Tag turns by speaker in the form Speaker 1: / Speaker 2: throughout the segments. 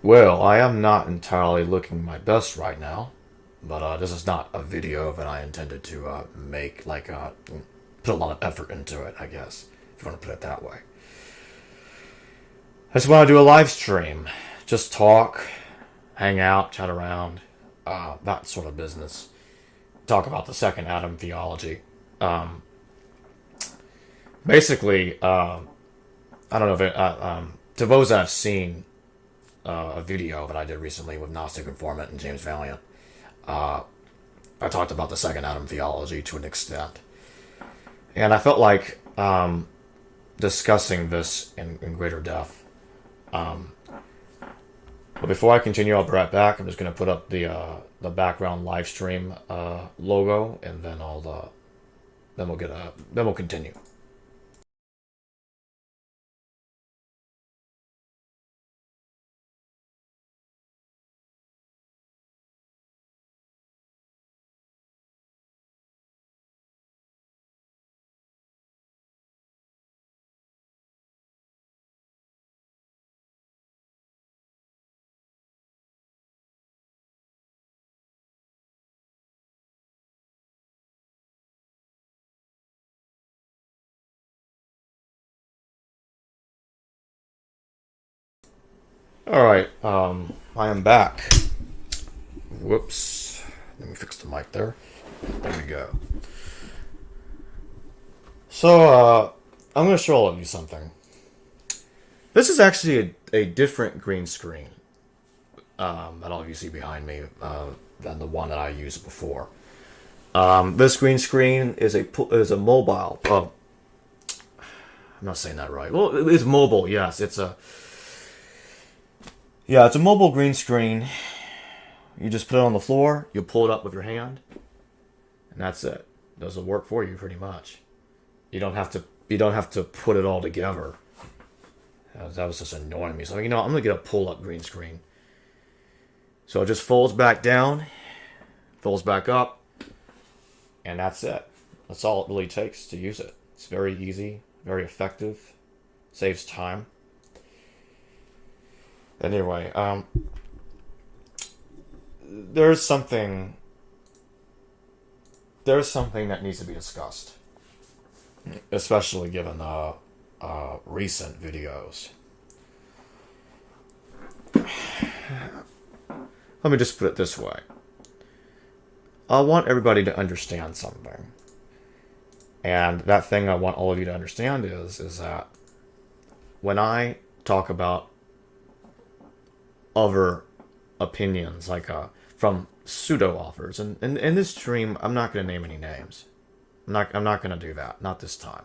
Speaker 1: Well, I am not entirely looking my best right now, but this is not a video that I intended to make, put a lot of effort into it, I guess, if you want to put it that way. I just want to do a live stream. Just talk, hang out, chat around, that sort of business. Talk about the second Adam theology. Basically, I don't know if to those that have seen a video that I did recently with Gnostic Informant and James Valiant, I talked about the second Adam theology to an extent. And I felt like discussing this in greater depth. But before I continue, I'll be right back. I'm just going to put up the background live stream logo, and then we'll continue. Alright, I am back. Whoops. Let me fix the mic there. There we go. So, I'm going to show all of you something. This is actually a different green screen that all of you see behind me than the one that I used before. This green screen is a mobile. Oh, I'm not saying that right. Well, it's mobile, yes. It's a mobile green screen. You just put it on the floor, you pull it up with your hand, and that's it. It does the work for you pretty much. You don't have to put it all together. That was just annoying me. So I'm gonna get a pull-up green screen. So it just folds back down, folds back up, and that's it. That's all it really takes to use it. It's very easy, very effective, saves time. Anyway, there's something that needs to be discussed, especially given recent videos. Let me just put it this way. I want everybody to understand something. And that thing I want all of you to understand is that when I talk about other opinions, from pseudo-authors, and in this stream, I'm not going to name any names. I'm not going to do that. Not this time.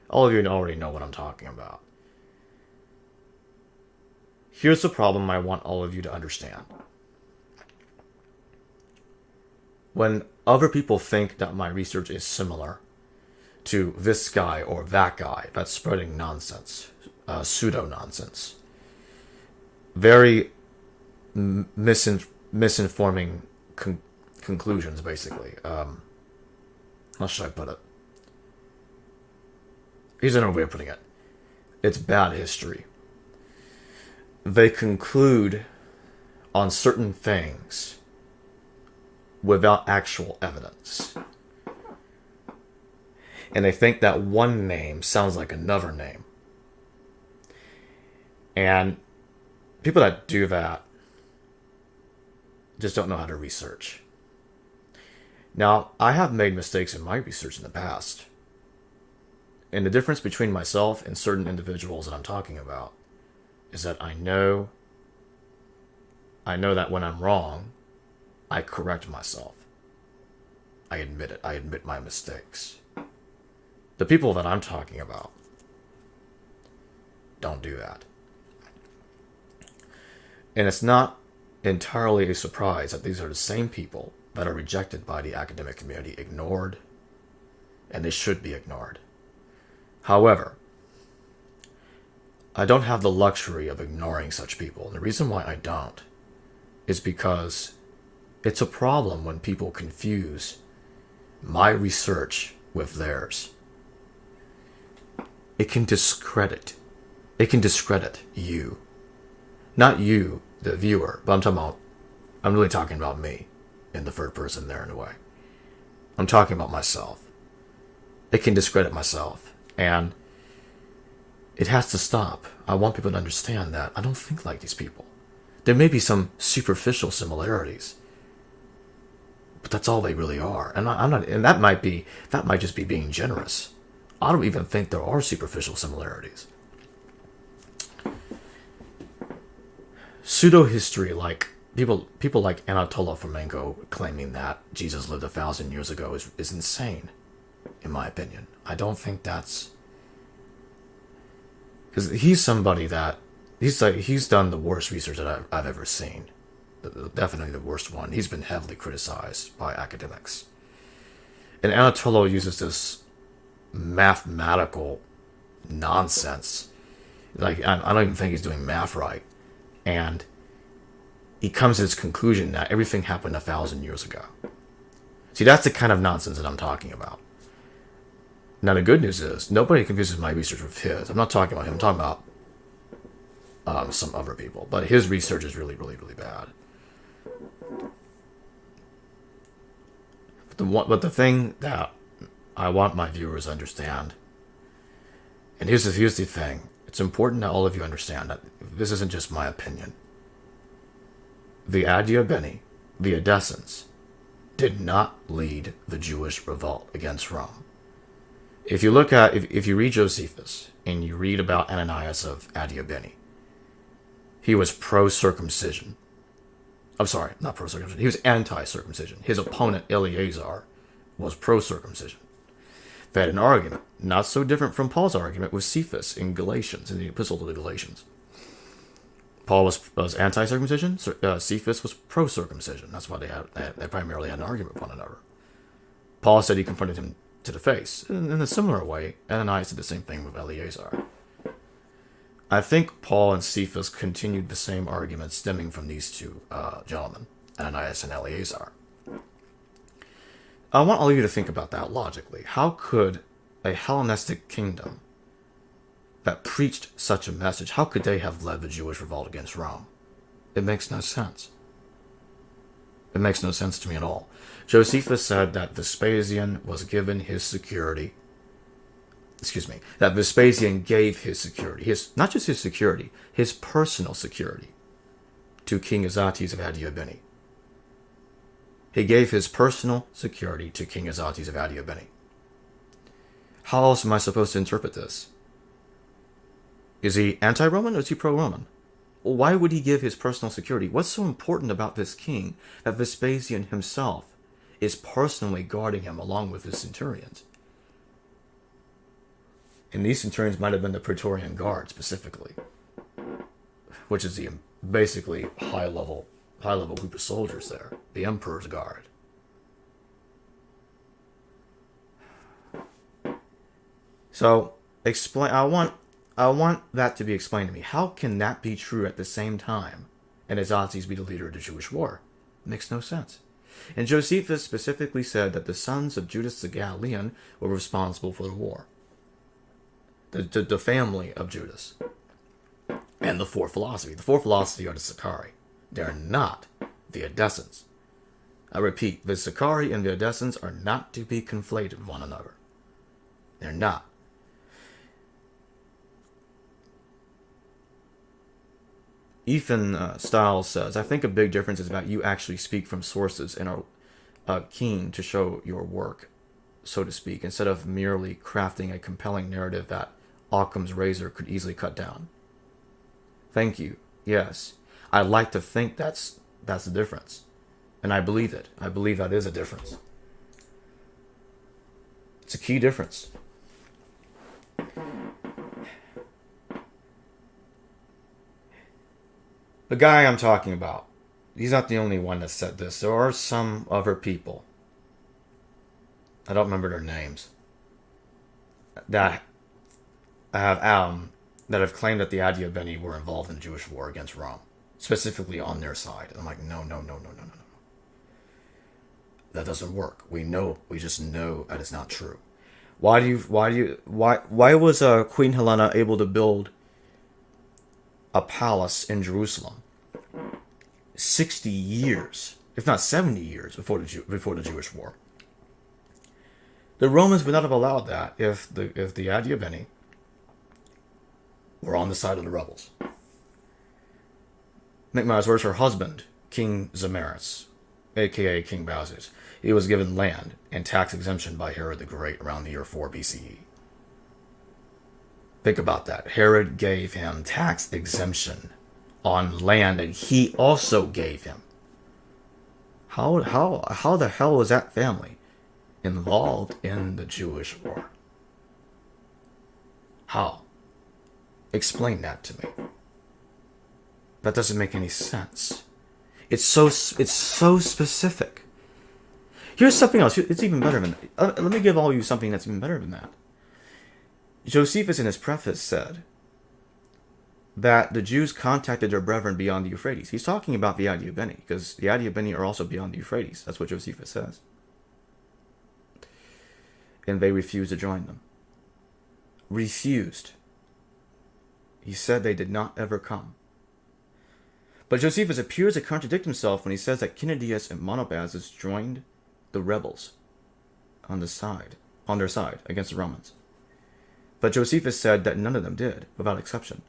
Speaker 1: All of you already know what I'm talking about. Here's the problem I want all of you to understand. When other people think that my research is similar to this guy or that guy that's spreading nonsense, pseudo-nonsense, very misinforming conclusions, basically. How should I put it? Here's another way of putting it. It's bad history. They conclude on certain things without actual evidence. And they think that one name sounds like another name. And people that do that just don't know how to research. Now, I have made mistakes in my research in the past. And the difference between myself and certain individuals that I'm talking about is that I know that when I'm wrong, I correct myself. I admit it. I admit my mistakes. The people that I'm talking about don't do that. And it's not entirely a surprise that these are the same people that are rejected by the academic community, ignored, and they should be ignored. However, I don't have the luxury of ignoring such people. And the reason why I don't is because it's a problem when people confuse my research with theirs. It can discredit you. Not you, the viewer, but I'm really talking about me in the third person there in a way. I'm talking about myself. It can discredit myself, and it has to stop. I want people to understand that I don't think like these people. There may be some superficial similarities, but that's all they really are. And I'm not. And that might just be being generous. I don't even think there are superficial similarities. Pseudo history, like people like Anatoly Fomenko claiming that Jesus lived 1,000 years ago, is insane, in my opinion. I don't think that's, because he's somebody that he's done the worst research that I've ever seen. Definitely the worst one. He's been heavily criticized by academics. And Anatoly uses this mathematical nonsense. Like, I don't even think he's doing math right. And he comes to this conclusion that everything happened 1,000 years ago. See, that's the kind of nonsense that I'm talking about. Now, the good news is, nobody confuses my research with his. I'm not talking about him. I'm talking about some other people. But his research is really, really, really bad. But the thing that I want my viewers to understand, and here's the thing. It's important that all of you understand that this isn't just my opinion. The Adiabeni, the Edessans, did not lead the Jewish revolt against Rome. If you read Josephus and you read about Ananias of Adiabeni, he was pro-circumcision. I'm sorry, not pro-circumcision. He was anti-circumcision. His opponent, Eleazar, was pro-circumcision. They had an argument, not so different from Paul's argument with Cephas in Galatians, in the Epistle to the Galatians. Paul was anti-circumcision. Cephas was pro-circumcision. That's why they primarily had an argument with one another. Paul said he confronted him to the face. In a similar way, Ananias did the same thing with Eleazar. I think Paul and Cephas continued the same argument stemming from these two gentlemen, Ananias and Eleazar. I want all of you to think about that logically. How could a Hellenistic kingdom that preached such a message, how could they have led the Jewish revolt against Rome? It makes no sense. It makes no sense to me at all. Josephus said that Vespasian was given his security. That Vespasian gave his security, not just his security, his personal security, to King Azates of Adiabeni. He gave his personal security to King Azates of Adiabeni. How else am I supposed to interpret this? Is he anti-Roman or is he pro-Roman? Well, why would he give his personal security? What's so important about this king that Vespasian himself is personally guarding him along with his centurions? And these centurions might have been the Praetorian Guard specifically, which is the basically high level group of soldiers there, the Emperor's Guard. So I want that to be explained to me. How can that be true at the same time and Azates be the leader of the Jewish war? It makes no sense. And Josephus specifically said that the sons of Judas the Galilean were responsible for the war. The family of Judas. And the four philosophy. The four philosophy are the Sicarii. They're not the Edessans. I repeat, the Sicarii and the Edessans are not to be conflated with one another. They're not. Ethan Stiles says, I think a big difference is that you actually speak from sources and are keen to show your work, so to speak, instead of merely crafting a compelling narrative that Occam's razor could easily cut down. Thank you. Yes. I'd like to think that's the difference. And I believe it. I believe that is a difference. It's a key difference. The guy I'm talking about, he's not the only one that said this. There are some other people, I don't remember their names, that have claimed that the Adiabeni were involved in the Jewish war against Rome, specifically on their side. And I'm like, no. That doesn't work. We just know that it's not true. Why was Queen Helena able to build a palace in Jerusalem 60 years, if not 70 years, before the Jewish War. The Romans would not have allowed that if the Adiabeni were on the side of the rebels. Make matters worse, her husband, King Zamaris, aka King Bauzus, he was given land and tax exemption by Herod the Great around the year 4 BCE. Think about that. Herod gave him tax exemption on land that he also gave him. How the hell was that family involved in the Jewish war? How? Explain that to me. That doesn't make any sense. It's so specific. Here's something else. It's even better than that. Let me give all you something that's even better than that. Josephus in his preface said that the Jews contacted their brethren beyond the Euphrates. He's talking about the Adiabeni, because the Adiabeni are also beyond the Euphrates. That's what Josephus says. And they refused to join them. Refused. He said they did not ever come. But Josephus appears to contradict himself when he says that Cynodius and Monobazus joined the rebels on their side against the Romans. But Josephus said that none of them did, without exception.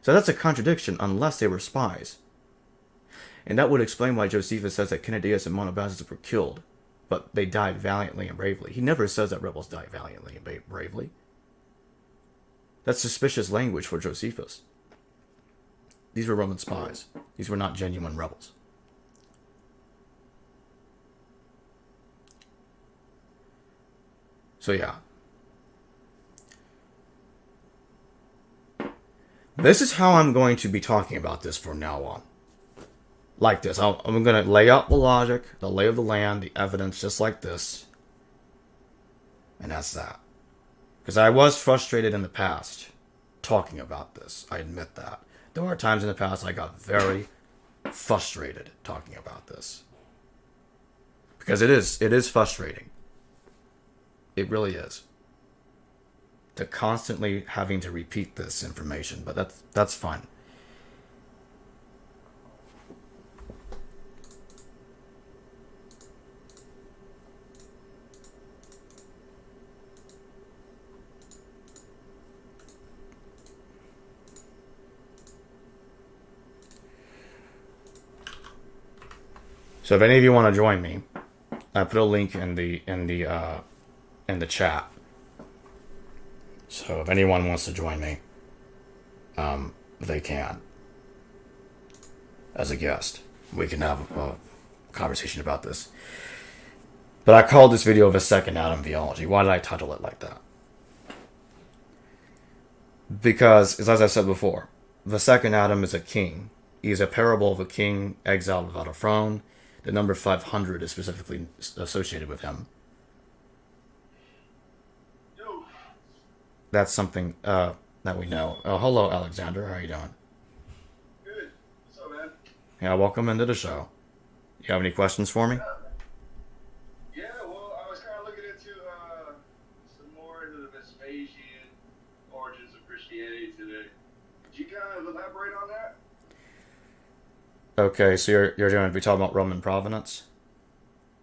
Speaker 1: So that's a contradiction unless they were spies. And that would explain why Josephus says that Cynodius and Monobazus were killed, but they died valiantly and bravely. He never says that rebels died valiantly and bravely. That's suspicious language for Josephus. These were Roman spies. These were not genuine rebels. So yeah. This is how I'm going to be talking about this from now on. Like this. I'm going to lay out the logic, the lay of the land, the evidence, just like this. And that's that. Because I was frustrated in the past talking about this. I admit that. There were times in the past I got very frustrated talking about this. Because it is frustrating. It really is. To constantly having to repeat this information, but that's fun. So if any of you want to join me, I put a link in the chat. So if anyone wants to join me, they can. As a guest, we can have a conversation about this. But I called this video the second Adam Theology. Why did I title it like that? Because, as I said before, the second Adam is a king. He is a parable of a king exiled without a throne. The number 500 is specifically associated with him. That's something that we know. Oh, hello, Alexander. How are you doing?
Speaker 2: Good. What's up, man?
Speaker 1: Yeah, welcome into the show. You have any questions for me?
Speaker 2: Yeah, well, I was kind of looking into some more into the Vespasian origins of Christianity today. Could you kind of elaborate on that?
Speaker 1: Okay, so you're going to be talking about Roman provenance?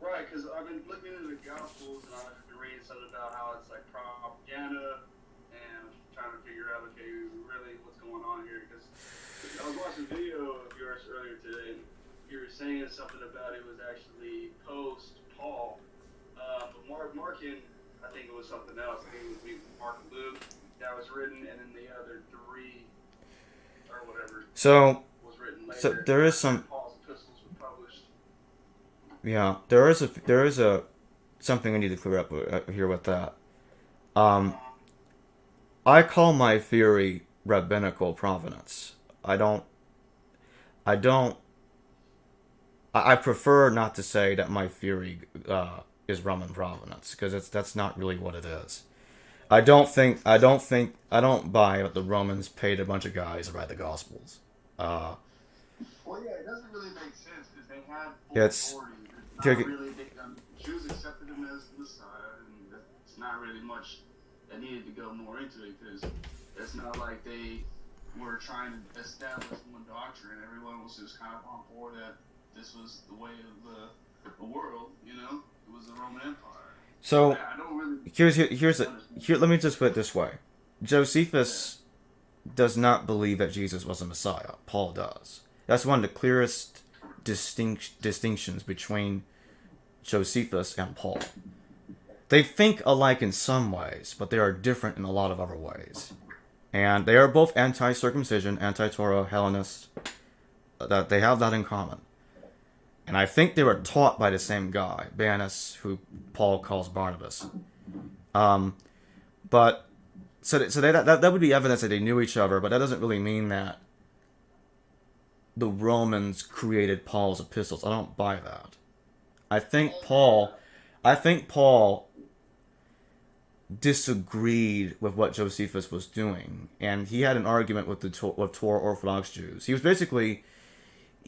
Speaker 2: Right, because I've been looking into the Gospels and I've been reading something about how it's like propaganda, and I'm trying to figure out, okay, really what's going on here. Because I was watching a video of yours earlier today, and you were saying something about it was actually post-Paul. But Markan, I think it was something else. I think it was Mark and Luke that was written, and then the other three, or whatever.
Speaker 1: So there is some.
Speaker 2: Paul's epistles were published.
Speaker 1: Yeah, there is a something I need to clear up here with that. I call my theory rabbinical provenance. I prefer not to say that my theory is Roman provenance, because that's not really what it is. I don't buy that the Romans paid a bunch of guys to write the Gospels.
Speaker 2: Well, yeah, it doesn't really make sense because they had full authority. It's not really, Jews accepted him as the Messiah, and it's not really much that needed to go more into it, because it's not like they were trying to establish one doctrine. Everyone was just kind of on board that this was the way of the world. You know, it was the Roman Empire.
Speaker 1: So
Speaker 2: I don't really
Speaker 1: here. Let me just put it this way: Josephus does not believe that Jesus was a Messiah. Paul does. That's one of the clearest distinctions between Josephus and Paul. They think alike in some ways, but they are different in a lot of other ways. And they are both anti-circumcision, anti-Torah, Hellenists. That they have that in common. And I think they were taught by the same guy, Banus, who Paul calls Barnabas. But so that would be evidence that they knew each other, but that doesn't really mean that the Romans created Paul's epistles. I don't buy that. I think Paul disagreed with what Josephus was doing, and he had an argument with with Torah Orthodox Jews. He was basically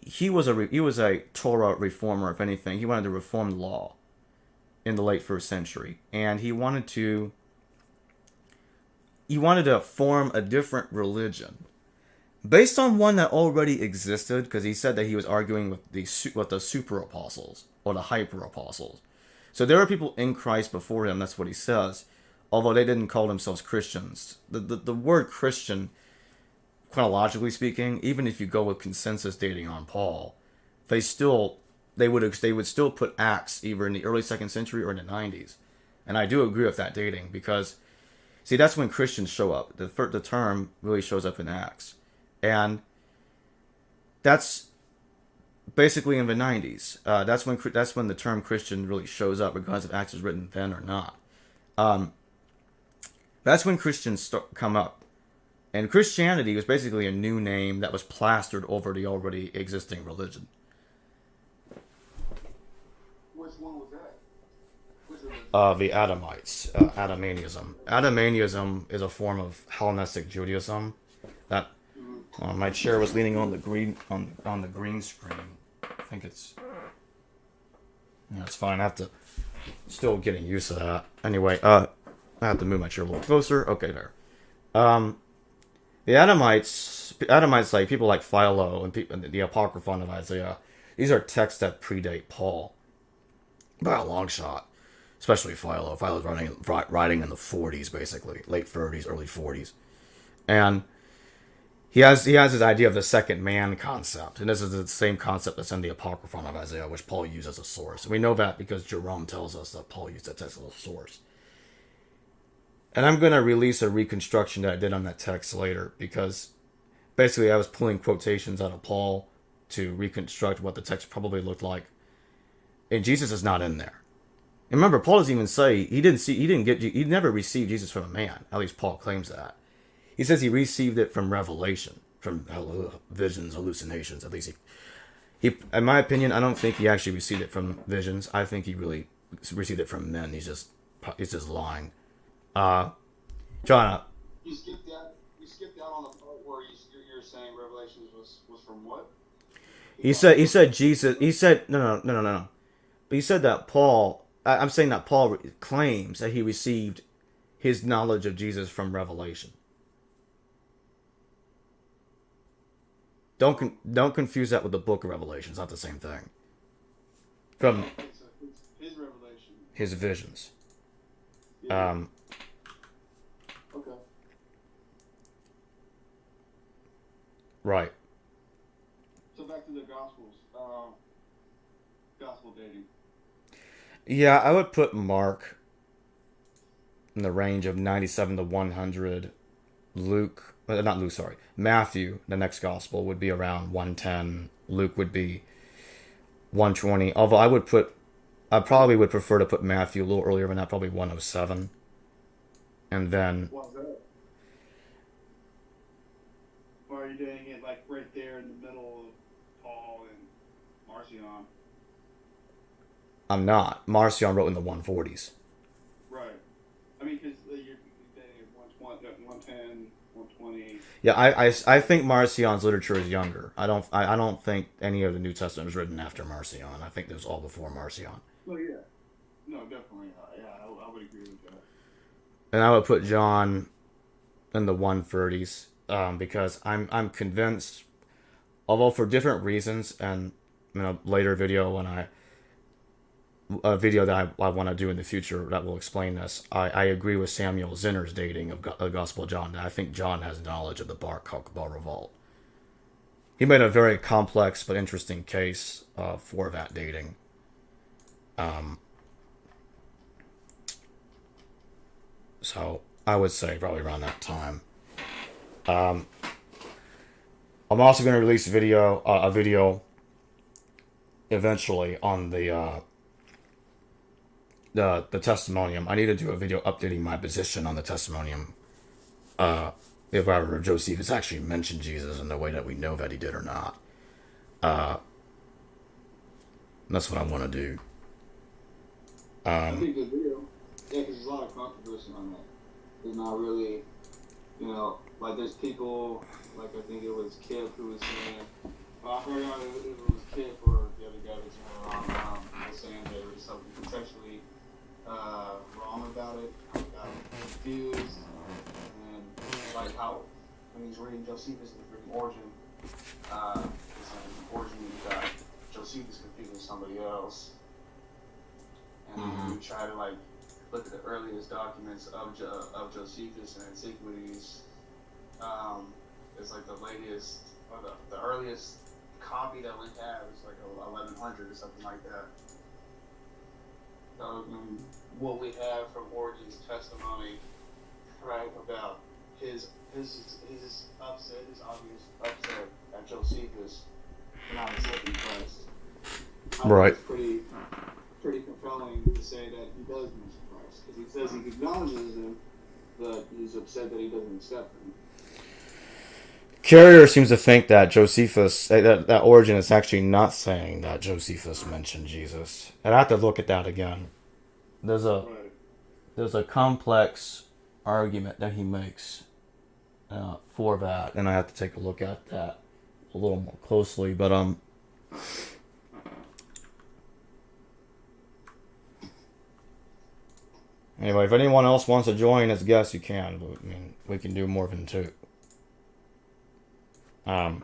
Speaker 1: he was a Torah reformer, if anything. He wanted to reform the law in the late first century, and he wanted to form a different religion based on one that already existed, because he said that he was arguing with the super apostles or the hyper apostles. So there are people in Christ before him. That's what he says. Although they didn't call themselves Christians. The word Christian, chronologically speaking, even if you go with consensus dating on Paul, they would still put Acts either in the early 2nd century or in the 90s. And I do agree with that dating, because see, that's when Christians show up. The term really shows up in Acts. And that's basically in the 90s. That's when the term Christian really shows up, regardless if Acts is written then or not. That's when Christians come up. And Christianity was basically a new name that was plastered over the already existing religion.
Speaker 2: Which one was that?
Speaker 1: The Adamites. Adamianism. Adamianism is a form of Hellenistic Judaism. That my chair was leaning on the green screen. I think it's fine. I have to still getting used to that. Anyway, I have to move my chair a little closer. Okay, there. The Adamites, like people like Philo and the Apocryphon of Isaiah, these are texts that predate Paul by a long shot. Especially Philo. Philo's writing in the 40s, basically, late 30s, early 40s, and he has his idea of the second man concept, and this is the same concept that's in the Apocryphon of Isaiah, which Paul used as a source. And we know that because Jerome tells us that Paul used that text as a source. And I'm going to release a reconstruction that I did on that text later, because basically I was pulling quotations out of Paul to reconstruct what the text probably looked like. And Jesus is not in there. And remember, Paul doesn't even say he never received Jesus from a man. At least Paul claims that. He says he received it from revelation, from visions, hallucinations. At least he, in my opinion, I don't think he actually received it from visions. I think he really received it from men. He's just lying. John,
Speaker 2: you skipped out on the part where you're saying Revelations was from what?
Speaker 1: He said Jesus. He said no. But he said that Paul. I'm saying that Paul claims that he received his knowledge of Jesus from revelation. Don't confuse that with the book of Revelation. It's not the same thing. From
Speaker 2: his revelation.
Speaker 1: His visions.
Speaker 2: Yeah. Okay.
Speaker 1: Right.
Speaker 2: So back to the Gospels. Gospel dating.
Speaker 1: Yeah, I would put Mark in the range of 97 to 100. Matthew, the next gospel, would be around 110. Luke would be 120. Although I probably would prefer to put Matthew a little earlier than that, probably 107. And then...
Speaker 2: What's that? Why are you doing it like right there in the middle of Paul and Marcion?
Speaker 1: I'm not. Marcion wrote in the 140s.
Speaker 2: Right. I mean, because you're dating 110, 120.
Speaker 1: Yeah, I think Marcion's literature is younger. I don't think any of the New Testament was written after Marcion. I think it was all before Marcion.
Speaker 2: Well, yeah. No, definitely. Yeah, I would agree with that.
Speaker 1: And I would put John in the 130s. because I'm convinced, although for different reasons, and in a later video a video that I want to do in the future that will explain this, I agree with Samuel Zinner's dating of the Gospel of John. I think John has knowledge of the Bar Kokhba revolt. He made a very complex but interesting case for that dating. So I would say probably around that time. I'm also going to release a video eventually on the testimonium. I need to do a video updating my position on the testimonium. If ever Josephus actually mentioned Jesus in the way that we know that he did or not. That's what I want to do.
Speaker 3: That'd be a good video. Yeah, because there's a lot of controversy on that. There's not really, like there's people, like I think it was Kip who was saying, I heard out it was Kip or the other guy that's around was saying there was something contextually wrong about it, got confused, and like how when he's reading Josephus and reading Origin, he's saying Origin got Josephus confused with somebody else, and then you try to like look at the earliest documents of Josephus and Antiquities. It's like the latest, or the earliest copy that we have is like 1100 or something like that. So what we have from Origen's testimony, right, about his upset, his obvious upset at Josephus for not accepting Christ.
Speaker 1: Right.
Speaker 3: It's pretty compelling to say that he does mention Christ, because he says he acknowledges him, but he's upset that he doesn't accept him.
Speaker 1: Carrier seems to think that Josephus, that Origen is actually not saying that Josephus mentioned Jesus. And I have to look at that again. There's a complex argument that he makes for that, and I have to take a look at that a little more closely. But anyway, if anyone else wants to join as guests, you can. But, I mean, we can do more than two. Yeah,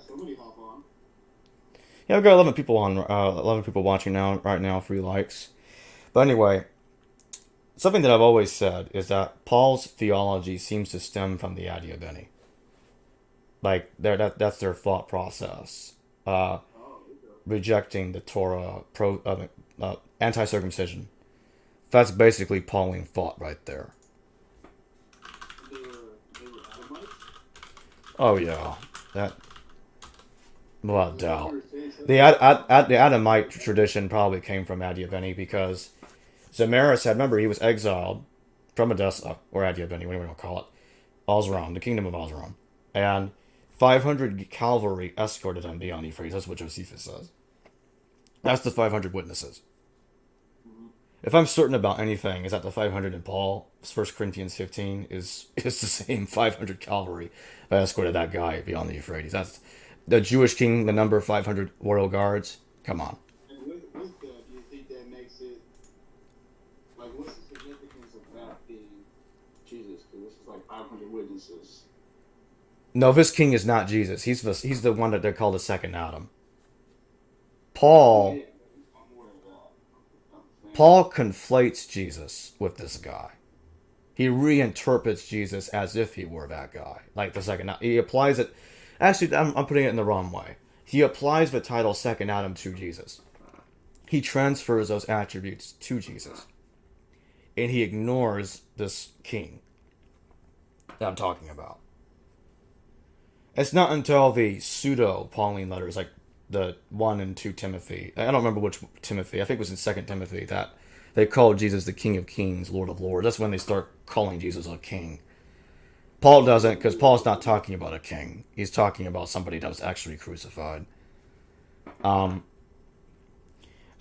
Speaker 3: somebody hop on.
Speaker 1: Yeah, we've got 11 people on, 11 people watching right now, 3 likes. But anyway, something that I've always said is that Paul's theology seems to stem from the Adiabeni. Like, that's their thought process. Rejecting the Torah, anti-circumcision. That's basically Pauline thought right there.
Speaker 3: They were Adamites?
Speaker 1: Oh yeah, that without doubt. The Adamite tradition probably came from Adiabeni because Zamaris had, remember, he was exiled from Edessa, or Adiabeni, whatever you want to call it, Osram, the kingdom of Osram, and 500 cavalry escorted him beyond Euphrates. That's what Josephus says. That's the 500 witnesses. If I'm certain about anything, is that the 500 in Paul, 1 Corinthians 15, is the same 500 cavalry that escorted that guy beyond the Euphrates. That's the Jewish king, the number 500 royal guards. Come on.
Speaker 3: And with that, do you think that makes it, like, what's the significance of that being Jesus? Because this is like 500 witnesses.
Speaker 1: No, this king is not Jesus. He's the one that they call the second Adam. Paul conflates Jesus with this guy. He reinterprets Jesus as if he were that guy. Like the second Adam. He applies it. Actually, I'm putting it in the wrong way. He applies the title second Adam to Jesus. He transfers those attributes to Jesus. And he ignores this king that I'm talking about. It's not until the pseudo-Pauline letters, like the 1 and 2 Timothy, I don't remember which Timothy, I think it was in 2 Timothy, that they called Jesus the King of Kings, Lord of Lords. That's when they start calling Jesus a king. Paul doesn't, because Paul's not talking about a king. He's talking about somebody that was actually crucified. And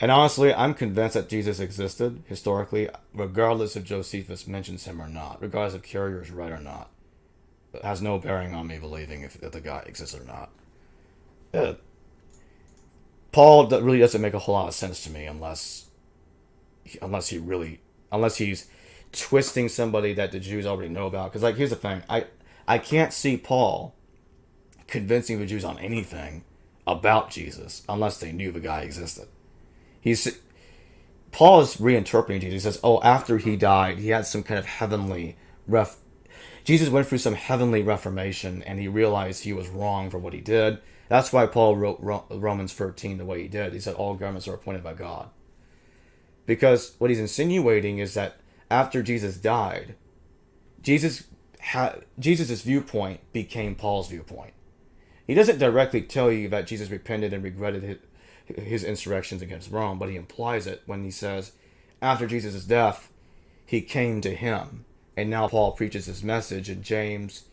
Speaker 1: honestly, I'm convinced that Jesus existed, historically, regardless if Josephus mentions him or not, regardless if Carrier is right or not. It has no bearing on me believing if the guy exists or not. Paul really doesn't make a whole lot of sense to me unless unless he's twisting somebody that the Jews already know about. Because, like, here's the thing. I can't see Paul convincing the Jews on anything about Jesus unless they knew the guy existed. Paul is reinterpreting Jesus. He says, oh, after he died, he had some kind of heavenly Jesus went through some heavenly reformation, and he realized he was wrong for what he did. That's why Paul wrote Romans 13 the way he did. He said all governments are appointed by God. Because what he's insinuating is that after Jesus died, Jesus' viewpoint became Paul's viewpoint. He doesn't directly tell you that Jesus repented and regretted his insurrections against Rome, but he implies it when he says, after Jesus' death, he came to him. And now Paul preaches his message, and James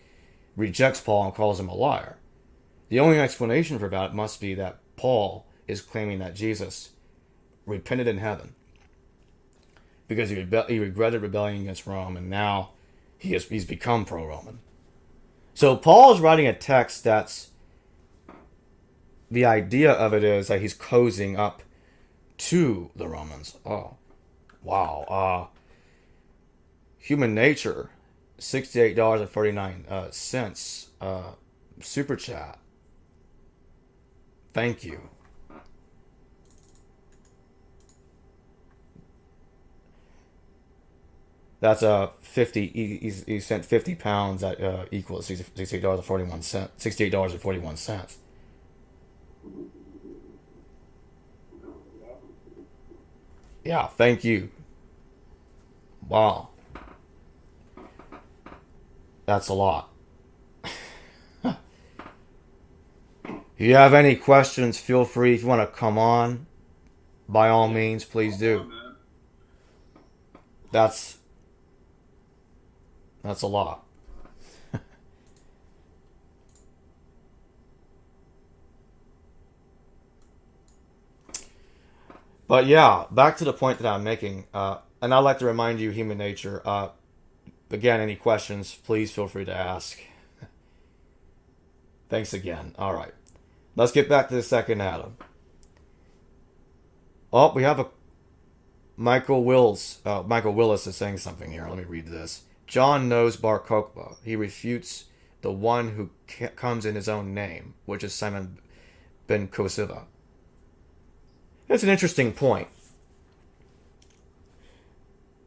Speaker 1: rejects Paul and calls him a liar. The only explanation for that must be that Paul is claiming that Jesus repented in heaven because he regretted rebelling against Rome, and now he's become pro-Roman. So Paul is writing a text that's, the idea of it is that he's cozying up to the Romans. Oh, wow. Human Nature, $68.49. Super chat. Thank you. That's 50. He sent 50 pounds. That equals $68.41. $68.41. Yeah, thank you. Wow. That's a lot. If you have any questions, feel free. If you want to come on, by all means, please do. That's a lot. But yeah, back to the point that I'm making. And I'd like to remind you, Human Nature, again, any questions, please feel free to ask. Thanks again. All right. Let's get back to the second Adam. Oh, we have a Michael Willis is saying something here. Let me read this. John knows Bar Kokhba. He refutes the one who comes in his own name, which is Simon ben Kosiva. That's an interesting point.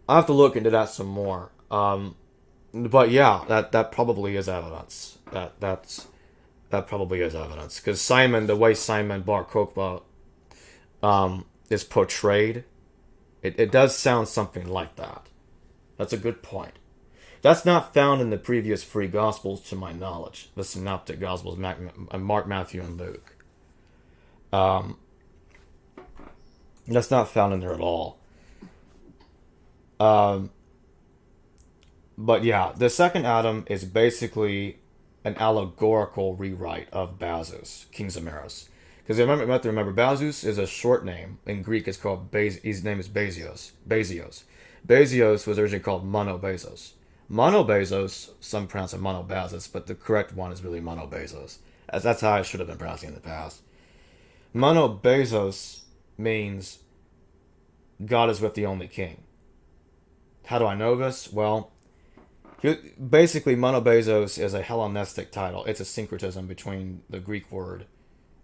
Speaker 1: I'll have to look into that some more. But yeah, that probably is evidence. That probably is evidence. Because the way Simon Bar Kokhba is portrayed, it does sound something like that. That's a good point. That's not found in the previous three Gospels, to my knowledge. The Synoptic Gospels, Mark, Matthew, and Luke. That's not found in there at all. But yeah, the second Adam is basically an allegorical rewrite of Bazus, King Zamaris. Because you have to remember, Bazus is a short name. In Greek, it's called his name is Basios. Basios was originally called Monobazos. Monobazos, some pronounce it Monobazos, but the correct one is really Monobazos. That's how I should have been pronouncing it in the past. Monobazos means God is with the only king. How do I know this? Well, basically, Monobazos is a Hellenistic title. It's a syncretism between the Greek word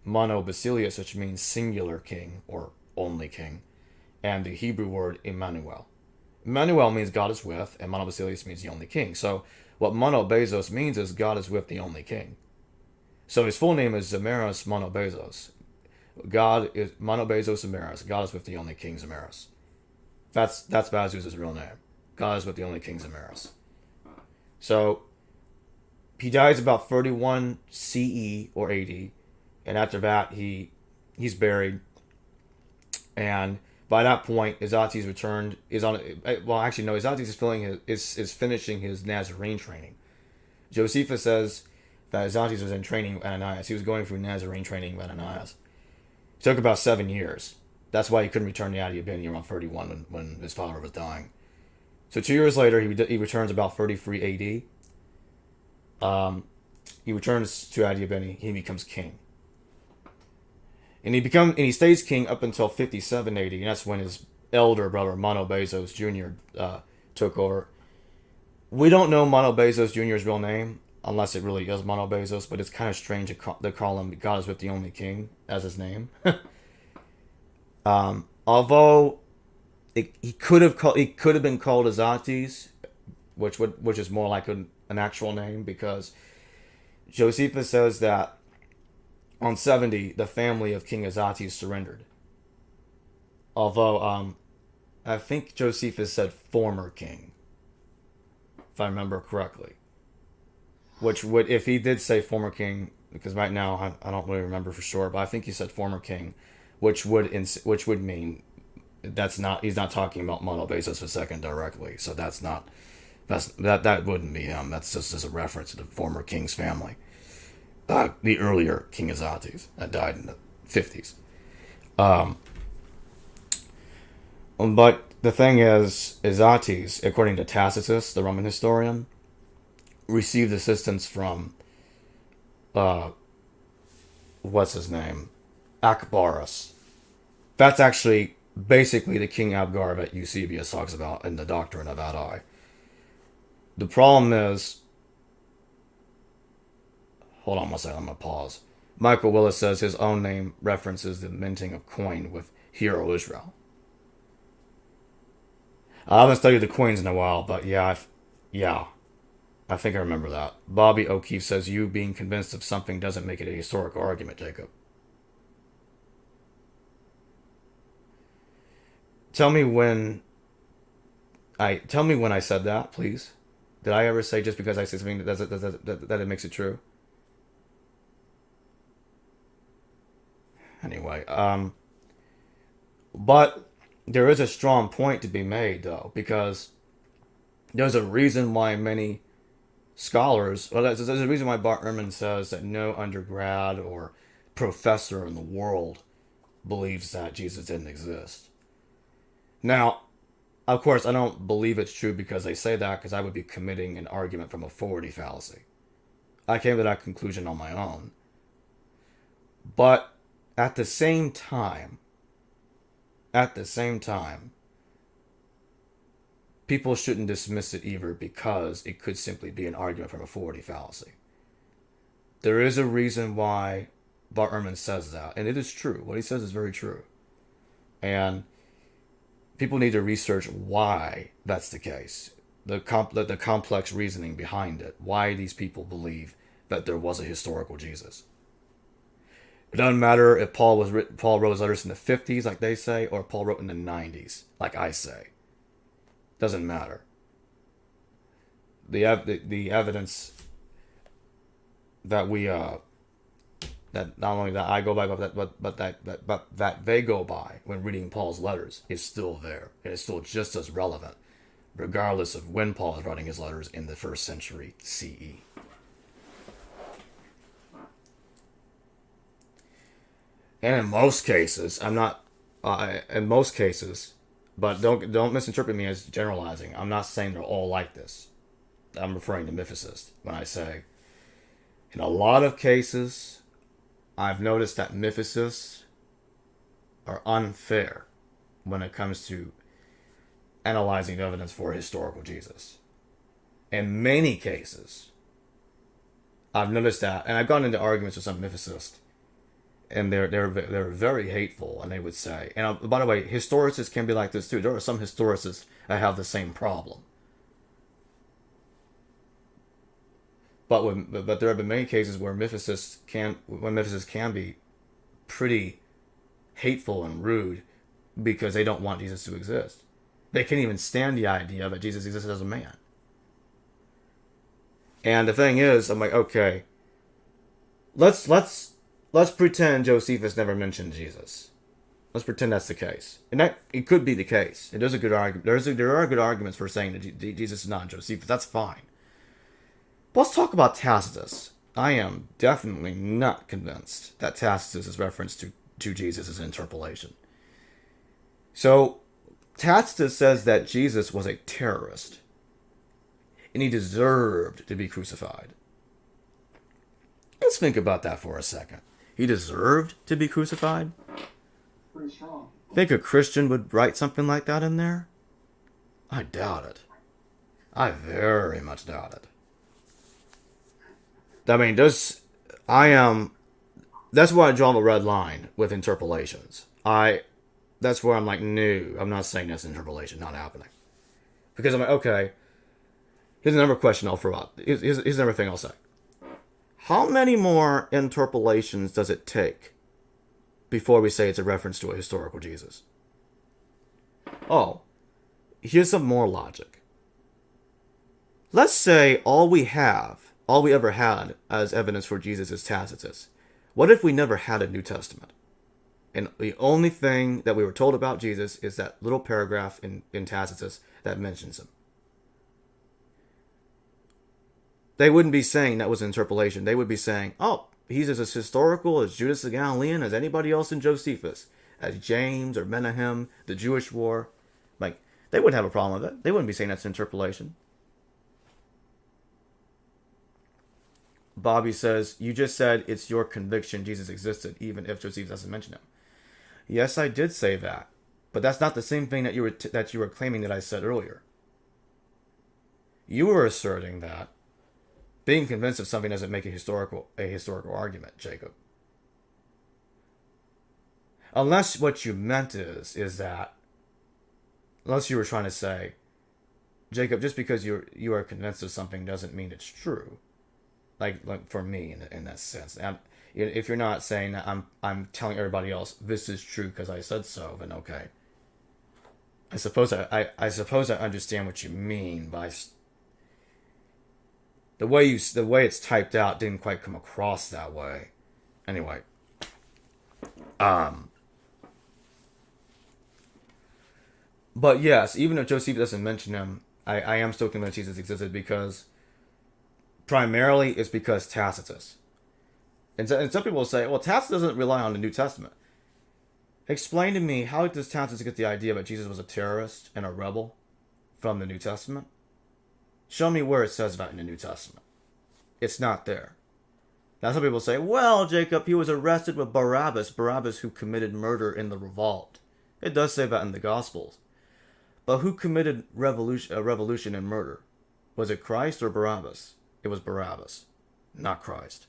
Speaker 1: monobasileus, which means singular king or only king, and the Hebrew word Emmanuel. Emmanuel means God is with, and monobasileus means the only king. So what monobazos means is God is with the only king. So his full name is Zamaris Monobazos. God is Monobazos Zamaris. God is with the only king Zamaris. That's Bazus' real name. God is with the only king Zamaris. So he dies about 31 CE or AD, and after that he's buried. And by that point, Izates is finishing his Nazarene training. Josephus says that Izates was in training with Ananias. He was going through Nazarene training with Ananias. It took about 7 years. That's why he couldn't return to Adiabene around 31 when his father was dying. So 2 years later, he returns about 33 AD. He returns to Adiabene. He becomes king. And he stays king up until 57 AD, and that's when his elder brother, Monobasos Jr., took over. We don't know Monobasos Jr.'s real name, unless it really is Monobasos, but it's kind of strange to call him God is with the only king as his name. Although he could have been called Azates, which is more like an actual name, because Josephus says that on 70 the family of King Azates surrendered. Although I think Josephus said former king, if I remember correctly. Which would, if he did say former king, because right now I don't really remember for sure, but I think he said former king, which would mean he's not talking about Monobasos II directly. So that wouldn't be him. That's just as a reference to the former king's family, the earlier King Azates that died in the 50s. But the thing is, Azates, according to Tacitus, the Roman historian, received assistance from, what's his name? Akbarus. That's actually basically the King Abgar that Eusebius talks about in the Doctrine of Adi. The problem is, hold on one second, I'm going to pause. Michael Willis says his own name references the minting of coin with Hero Israel. I haven't studied the coins in a while, but yeah, I think I remember that. Bobby O'Keefe says you being convinced of something doesn't make it a historical argument, Jacob. Tell me when I said that, please. Did I ever say just because I say something that it makes it true? Anyway, but there is a strong point to be made, though, because there's a reason why many scholars, well, there's a reason why Bart Ehrman says that no undergrad or professor in the world believes that Jesus didn't exist. Now, of course, I don't believe it's true because they say that, because I would be committing an argument from authority fallacy. I came to that conclusion on my own. But at the same time, people shouldn't dismiss it either, because it could simply be an argument from authority fallacy. There is a reason why Bart Ehrman says that, and it is true. What he says is very true. And people need to research why that's the case. The complex reasoning behind it. Why these people believe that there was a historical Jesus. It doesn't matter if Paul wrote his letters in the 50s, like they say, or Paul wrote in the 90s, like I say. Doesn't matter. The evidence that we that not only that I go by, but that they go by when reading Paul's letters is still there. It is still just as relevant, regardless of when Paul is writing his letters in the 1st century CE. And in most cases, but don't misinterpret me as generalizing. I'm not saying they're all like this. I'm referring to mythicists when I say, in a lot of cases, I've noticed that mythicists are unfair when it comes to analyzing evidence for a historical Jesus. In many cases, I've noticed that, and I've gotten into arguments with some mythicists, and they're very hateful, and they would say, and by the way, historicists can be like this too. There are some historicists that have the same problem. But there have been many cases where mythicists can be pretty hateful and rude because they don't want Jesus to exist. They can't even stand the idea that Jesus existed as a man. And the thing is, I'm like, okay, let's pretend Josephus never mentioned Jesus. Let's pretend that's the case, and that it could be the case. It is a good argument. There are good arguments for saying that Jesus is not Josephus. That's fine. But let's talk about Tacitus. I am definitely not convinced that Tacitus' reference to Jesus is an interpolation. So, Tacitus says that Jesus was a terrorist, and he deserved to be crucified. Let's think about that for a second. He deserved to be crucified?
Speaker 3: Pretty strong.
Speaker 1: Think a Christian would write something like that in there? I doubt it. I very much doubt it. I mean, that's why I draw the red line with interpolations. That's where I'm like, no, I'm not saying that's interpolation, not happening. Because I'm like, okay, here's another question I'll throw out. Here's another thing I'll say. How many more interpolations does it take before we say it's a reference to a historical Jesus? Oh, here's some more logic. Let's say all we ever had as evidence for Jesus is Tacitus. What if we never had a New Testament? And the only thing that we were told about Jesus is that little paragraph in Tacitus that mentions him. They wouldn't be saying that was an interpolation. They would be saying, oh, he's as historical as Judas the Galilean as anybody else in Josephus, as James or Menahem, the Jewish War. Like, they wouldn't have a problem with it. They wouldn't be saying that's an interpolation. Bobby says, you just said it's your conviction Jesus existed, even if Josephus doesn't mention him. Yes, I did say that. But that's not the same thing that you were claiming that I said earlier. You were asserting that being convinced of something doesn't make a historical argument, Jacob. Unless what you meant is that, unless you were trying to say, Jacob, just because you are convinced of something doesn't mean it's true. Like for me in that sense. If you're not saying that I'm telling everybody else this is true because I said so, then okay. I suppose I understand what you mean by the way it's typed out didn't quite come across that way. Anyway, but yes, even if Josephus doesn't mention him, I am still convinced Jesus existed because primarily it's because Tacitus. And some people will say, well, Tacitus doesn't rely on the New Testament. Explain to me, how does Tacitus get the idea that Jesus was a terrorist and a rebel from the New Testament? Show me where it says that in the New Testament. It's not there. Now some people say, well, Jacob, he was arrested with Barabbas who committed murder in the revolt. It does say that in the Gospels. But who committed revolution and murder? Was it Christ or Barabbas? It was Barabbas, not Christ.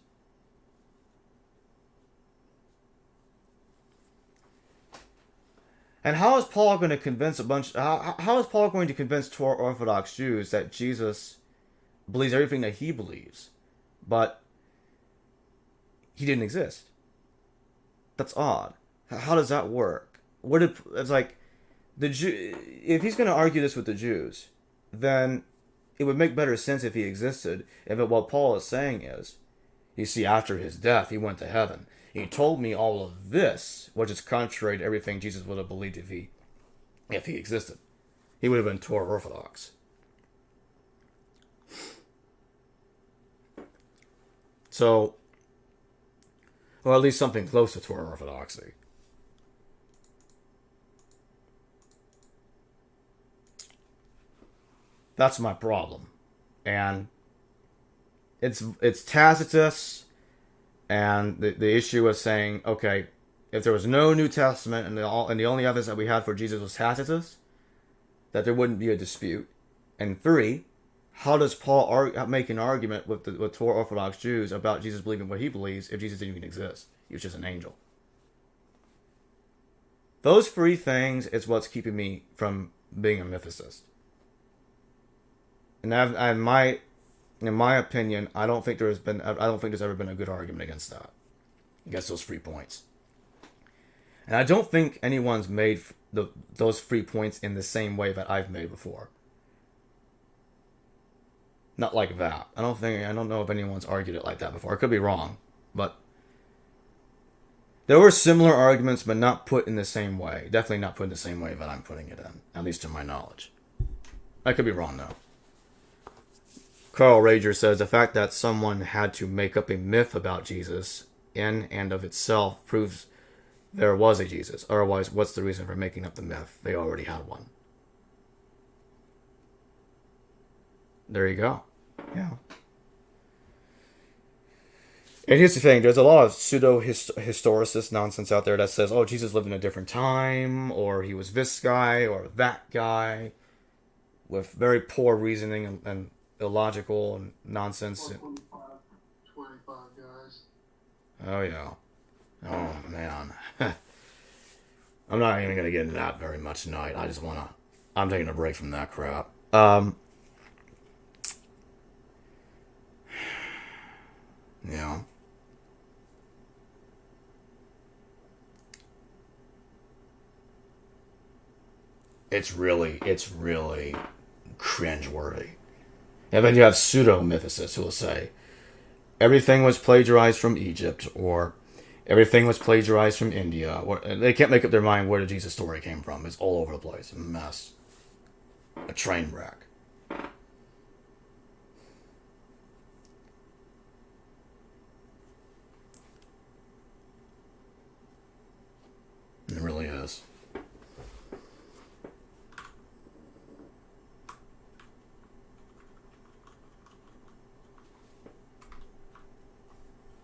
Speaker 1: And how is Paul going to convince how is Paul going to convince Torah Orthodox Jews that Jesus believes everything that he believes, but he didn't exist? That's odd. How does that work? It's like if he's going to argue this with the Jews, then it would make better sense if he existed. If what Paul is saying is, you see, after his death, he went to heaven. He told me all of this, which is contrary to everything Jesus would have believed if he existed. He would have been Torah Orthodox. So, or at least something close to Torah Orthodoxy. That's my problem. And it's Tacitus and the issue of saying, okay, if there was no New Testament and the only evidence that we had for Jesus was Tacitus, that there wouldn't be a dispute. And 3, how does Paul make an argument with Torah Orthodox Jews about Jesus believing what he believes if Jesus didn't even exist? He was just an angel. Those 3 things is what's keeping me from being a mythicist. And in my opinion, I don't think there's ever been a good argument against that, against those 3 points. And I don't think anyone's made those 3 points in the same way that I've made before. Not like that. I don't know if anyone's argued it like that before. I could be wrong, but there were similar arguments, but not put in the same way. Definitely not put in the same way that I'm putting it in, at least to my knowledge. I could be wrong though. Carl Rager says the fact that someone had to make up a myth about Jesus in and of itself proves there was a Jesus. Otherwise, what's the reason for making up the myth? They already had one. There you go. Yeah. And here's the thing: there's a lot of pseudo historicist nonsense out there that says, "Oh, Jesus lived in a different time, or he was this guy or that guy," with very poor reasoning and illogical and nonsense.
Speaker 3: 25 guys.
Speaker 1: Oh yeah. Oh man. I'm not even gonna get into that very much tonight. I'm taking a break from that crap. Yeah. It's really cringeworthy. And then you have pseudo mythicists who will say everything was plagiarized from Egypt, or everything was plagiarized from India. Or, they can't make up their mind where the Jesus story came from. It's all over the place. A mess. A train wreck. It really is.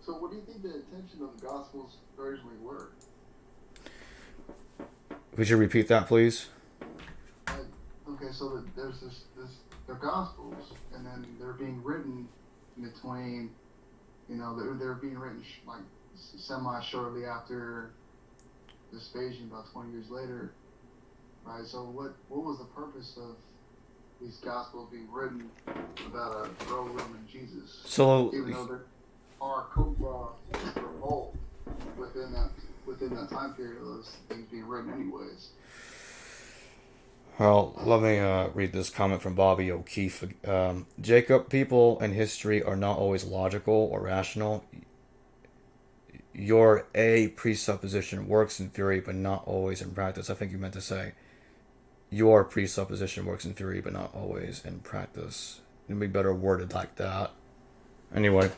Speaker 3: So, what do you think the intention of the Gospels originally were?
Speaker 1: Could you repeat that, please?
Speaker 3: Like, okay, so there's they're Gospels, and then they're being written in between. You know, they're being written like semi shortly after Vespasian, about 20 years later, right? So, what was the purpose of these Gospels being written about a Roman Jesus?
Speaker 1: So,
Speaker 3: even though there are revolt within that time period of those things being written, anyways.
Speaker 1: well, let me read this comment from Bobby O'Keefe. Jacob, people in history are not always logical or rational. Your A presupposition works in theory, but not always in practice. I think you meant to say your presupposition works in theory, but not always in practice. It'd be better worded like that. Anyway.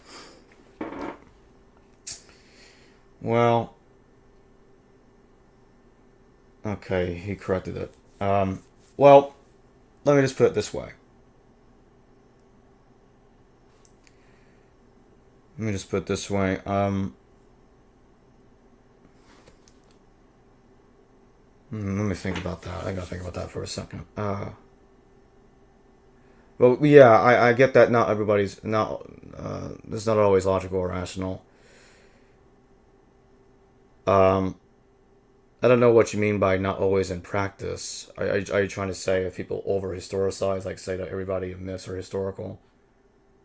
Speaker 1: Well. Okay, he corrected it. Well, let me just put it this way. Let me think about that. I gotta think about that for a second. Well, yeah, I get that. Not everybody's not. It's not always logical or rational. I don't know what you mean by not always in practice. Are you trying to say if people over historicize, like say that everybody in myths are historical?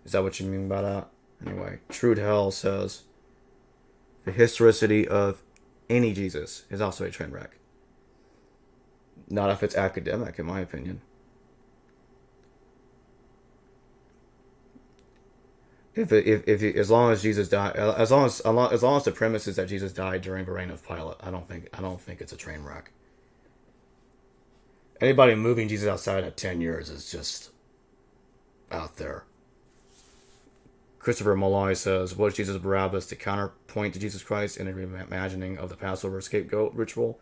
Speaker 1: Is that what you mean by that? Anyway, Trude Hell says the historicity of any Jesus is also a train wreck. Not if it's academic, in my opinion. If as long as Jesus died, as long as the premise is that Jesus died during the reign of Pilate, I don't think it's a train wreck. Anybody moving Jesus outside of 10 years is just out there. Christopher Malloy says, was Jesus Barabbas the counterpoint to Jesus Christ in a reimagining of the Passover scapegoat ritual,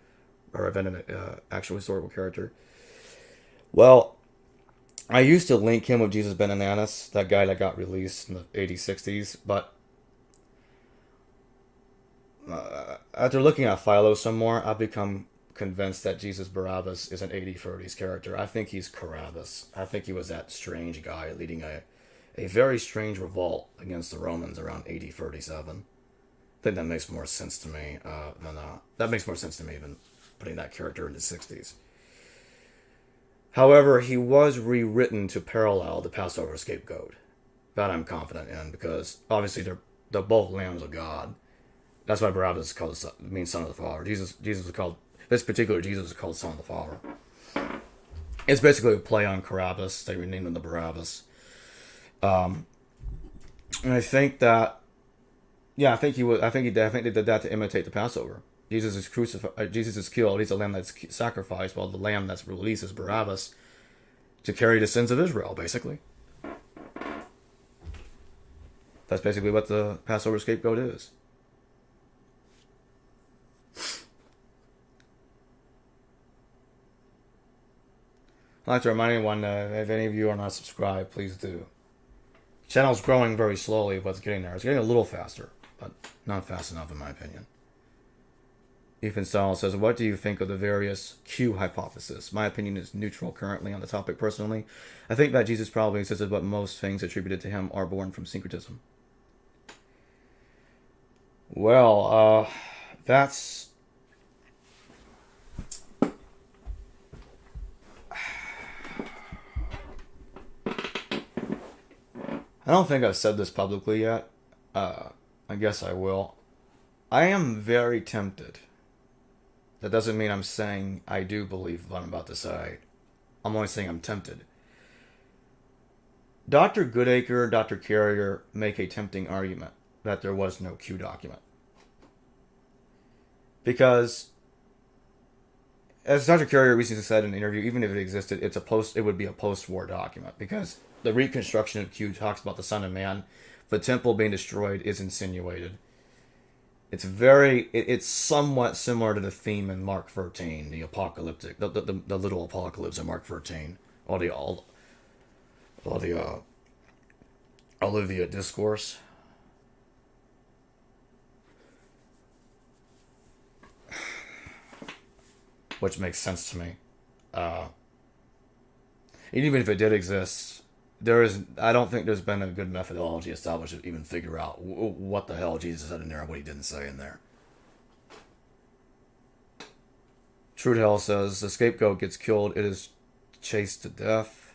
Speaker 1: or event an actual historical character? Well, I used to link him with Jesus Ben Ananas, that guy that got released in the 80s, 60s, but after looking at Philo some more, I've become convinced that Jesus Barabbas is an 80-30s character. I think he's Carabbas. I think he was that strange guy leading a very strange revolt against the Romans around AD 37. I think that makes more sense to me than putting that character in the 60s. However, he was rewritten to parallel the Passover scapegoat. That I'm confident in, because obviously they're both lambs of God. That's why Barabbas is called means son of the Father. Jesus was called, this particular Jesus is called son of the Father. It's basically a play on Carabbas. They renamed him the Barabbas. And I think that, yeah, I think he definitely did that to imitate the Passover. Jesus is crucified. Jesus is killed. He's a lamb that's sacrificed, while the lamb that's released is Barabbas to carry the sins of Israel. Basically, that's basically what the Passover scapegoat is. I'd like to remind anyone, if any of you are not subscribed, please do. The channel's growing very slowly, but it's getting there. It's getting a little faster. but not fast enough in my opinion. Ethan Stahl says, what do you think of the various Q hypothesis? My opinion is neutral currently on the topic personally. I think that Jesus probably existed, but most things attributed to him are born from syncretism. Well, that's... I don't think I've said this publicly yet. I guess I will. I am very tempted. That doesn't mean I'm saying I do believe what I'm about to say. I'm only saying I'm tempted. Dr. Goodacre and Dr. Carrier make a tempting argument that there was no Q document. Because, as Dr. Carrier recently said in an interview, even if it existed, it would be a post-war document. Because the reconstruction of Q talks about the Son of Man. The temple being destroyed is insinuated. It's somewhat similar to the theme in Mark 13, the apocalyptic, the little apocalypse in Mark 13, or the Olivia discourse. Which makes sense to me. Even if it did exist, I don't think there's been a good methodology established to even figure out what the hell Jesus said in there and what he didn't say in there. True to Hell says, the scapegoat gets killed, it is chased to death.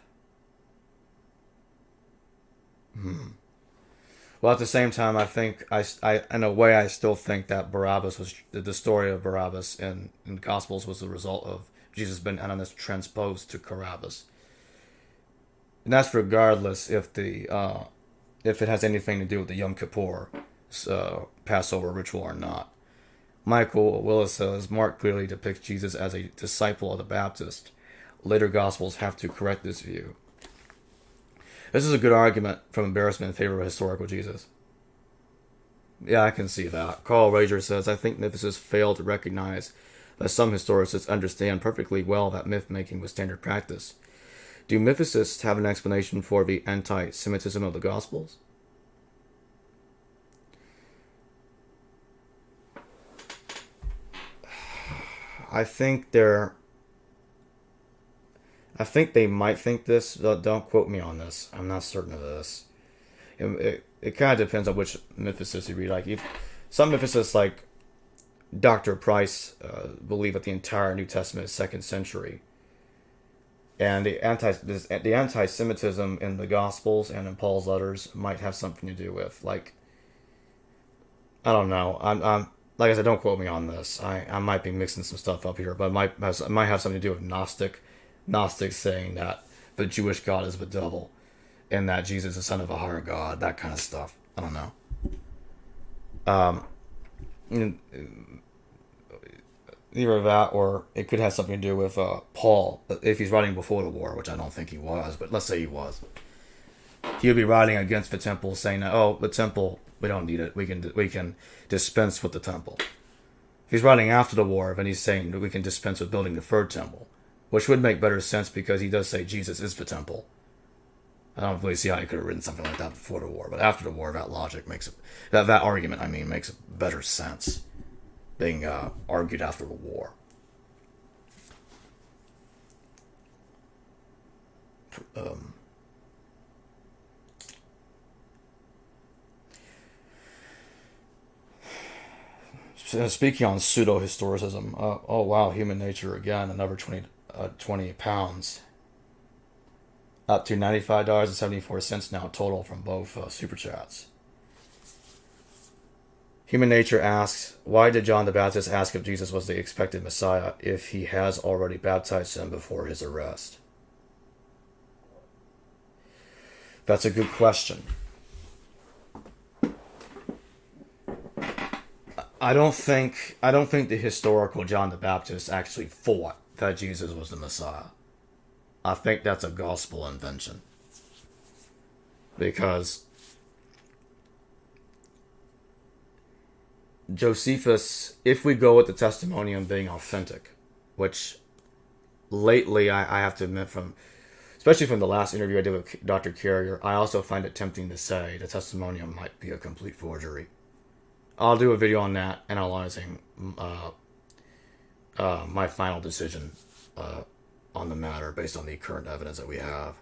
Speaker 1: Well, at the same time, I think, in a way, I still think that the story of Barabbas in the Gospels was the result of Jesus being transposed to Barabbas. And that's regardless if it has anything to do with the Yom Kippur Passover ritual or not. Michael Willis says, Mark clearly depicts Jesus as a disciple of the Baptist. Later Gospels have to correct this view. This is a good argument from embarrassment in favor of historical Jesus. Yeah, I can see that. Carl Rager says, I think mythicists fail to recognize that some historicists understand perfectly well that myth-making was standard practice. Do mythicists have an explanation for the anti-Semitism of the Gospels? I think they might think this. Don't quote me on this. I'm not certain of this. It kind of depends on which mythicists you read. Like, some mythicists, like Dr. Price, believe that the entire New Testament is 2nd century. And the anti-Semitism in the Gospels and in Paul's letters might have something to do with, like, I don't know. I'm like I said, don't quote me on this. I might be mixing some stuff up here, but it might have something to do with Gnostics saying that the Jewish God is the devil, and that Jesus is the son of a higher God. That kind of stuff. I don't know. Either that, or it could have something to do with Paul, if he's writing before the war, which I don't think he was, but let's say he was. He would be writing against the temple, saying that, oh, the temple, we don't need it. We can dispense with the temple. If he's writing after the war, then he's saying that we can dispense with building the 3rd temple, which would make better sense because he does say Jesus is the temple. I don't really see how he could have written something like that before the war, but after the war, that logic makes it, that argument, makes better sense. Being argued after the war. Speaking on pseudo-historicism, oh wow, human nature again, another 20 pounds. Up to $95.74 now total from both Super Chats. Human Nature asks, why did John the Baptist ask if Jesus was the expected Messiah if he has already baptized him before his arrest? That's a good question. I don't think the historical John the Baptist actually thought that Jesus was the Messiah. I think that's a gospel invention. Because Josephus, if we go with the testimonium being authentic, which lately I have to admit, especially from the last interview I did with Dr. Carrier, I also find it tempting to say the testimonium might be a complete forgery. I'll do a video on that, analyzing my final decision on the matter based on the current evidence that we have.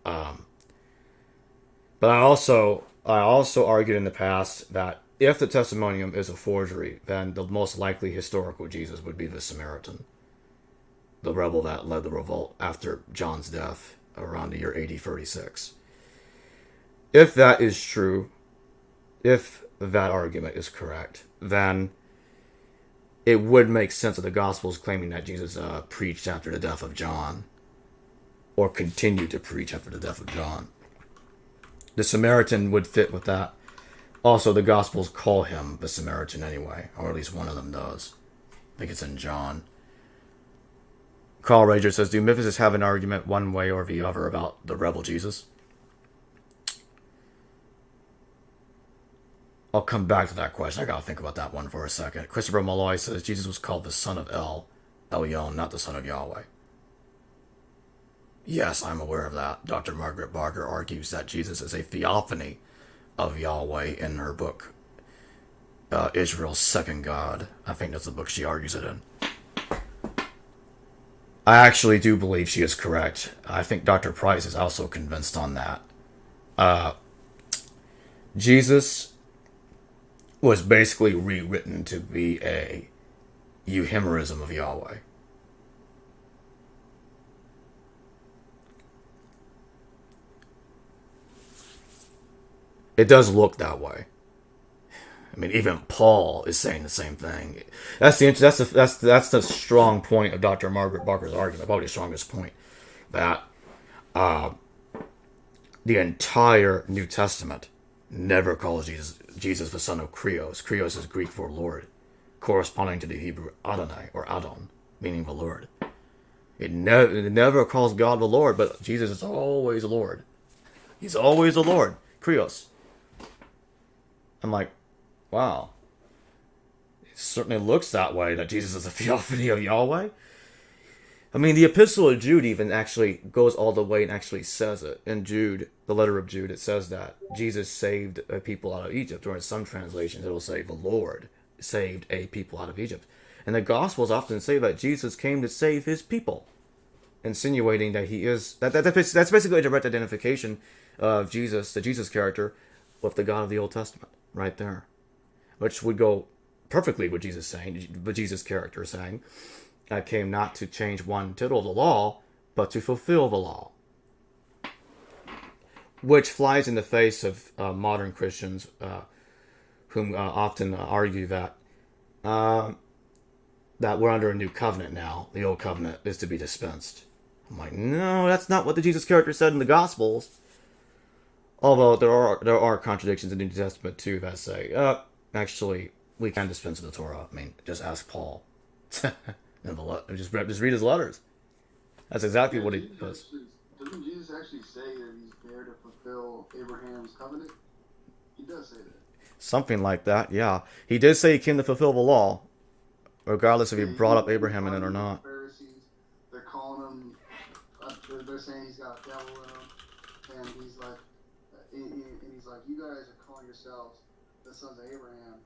Speaker 1: But I also argued in the past that if the testimonium is a forgery, then the most likely historical Jesus would be the Samaritan, the rebel that led the revolt after John's death around the year AD 36. If that is true, if that argument is correct, then it would make sense of the Gospels claiming that Jesus preached after the death of John, or continued to preach after the death of John. The Samaritan would fit with that. Also, the Gospels call him the Samaritan anyway, or at least one of them does. I think it's in John. Carl Rager says, do Memphisists have an argument one way or the other about the rebel Jesus? I'll come back to that question. I gotta think about that one for a second. Christopher Malloy says, Jesus was called the son of Elyon, not the son of Yahweh. Yes, I'm aware of that. Dr. Margaret Barker argues that Jesus is a theophany of Yahweh in her book, Israel's Second God. I think that's the book she argues it in. I actually do believe she is correct. I think Dr. Price is also convinced on that. Jesus was basically rewritten to be a euhemerism of Yahweh. It does look that way. I mean, even Paul is saying the same thing. That's the strong point of Dr. Margaret Barker's argument, probably the strongest point, that the entire New Testament never calls Jesus the son of Krios. Krios is Greek for Lord, corresponding to the Hebrew Adonai, or Adon, meaning the Lord. It never calls God the Lord, but Jesus is always Lord. He's always the Lord, Krios. I'm like, wow. It certainly looks that way, that Jesus is a theophany of Yahweh. I mean, the Epistle of Jude even actually goes all the way and actually says it. In Jude, the letter of Jude, it says that Jesus saved a people out of Egypt. Or in some translations, it'll say the Lord saved a people out of Egypt. And the Gospels often say that Jesus came to save his people, insinuating that he is... That's basically a direct identification of Jesus, the Jesus character, with the God of the Old Testament, right there. Which would go perfectly with Jesus saying, the Jesus character saying, I came not to change one tittle of the law, but to fulfill the law. Which flies in the face of modern Christians, whom often argue that we're under a new covenant now. The old covenant is to be dispensed. I'm like, no, that's not what the Jesus character said in the Gospels. Although there are contradictions in the New Testament too that say, actually, we can dispense of the Torah. I mean, just ask Paul. Just read his letters. That's exactly what he does.
Speaker 3: Doesn't Jesus actually say that he's there to fulfill Abraham's covenant? He does say that.
Speaker 1: Something like that, yeah. He did say he came to fulfill the law, regardless if he brought up Abraham in it or not.
Speaker 3: Pharisees, they're calling him, they're saying he's got a devil in him, and he's like, you guys are calling yourselves the sons of Abraham,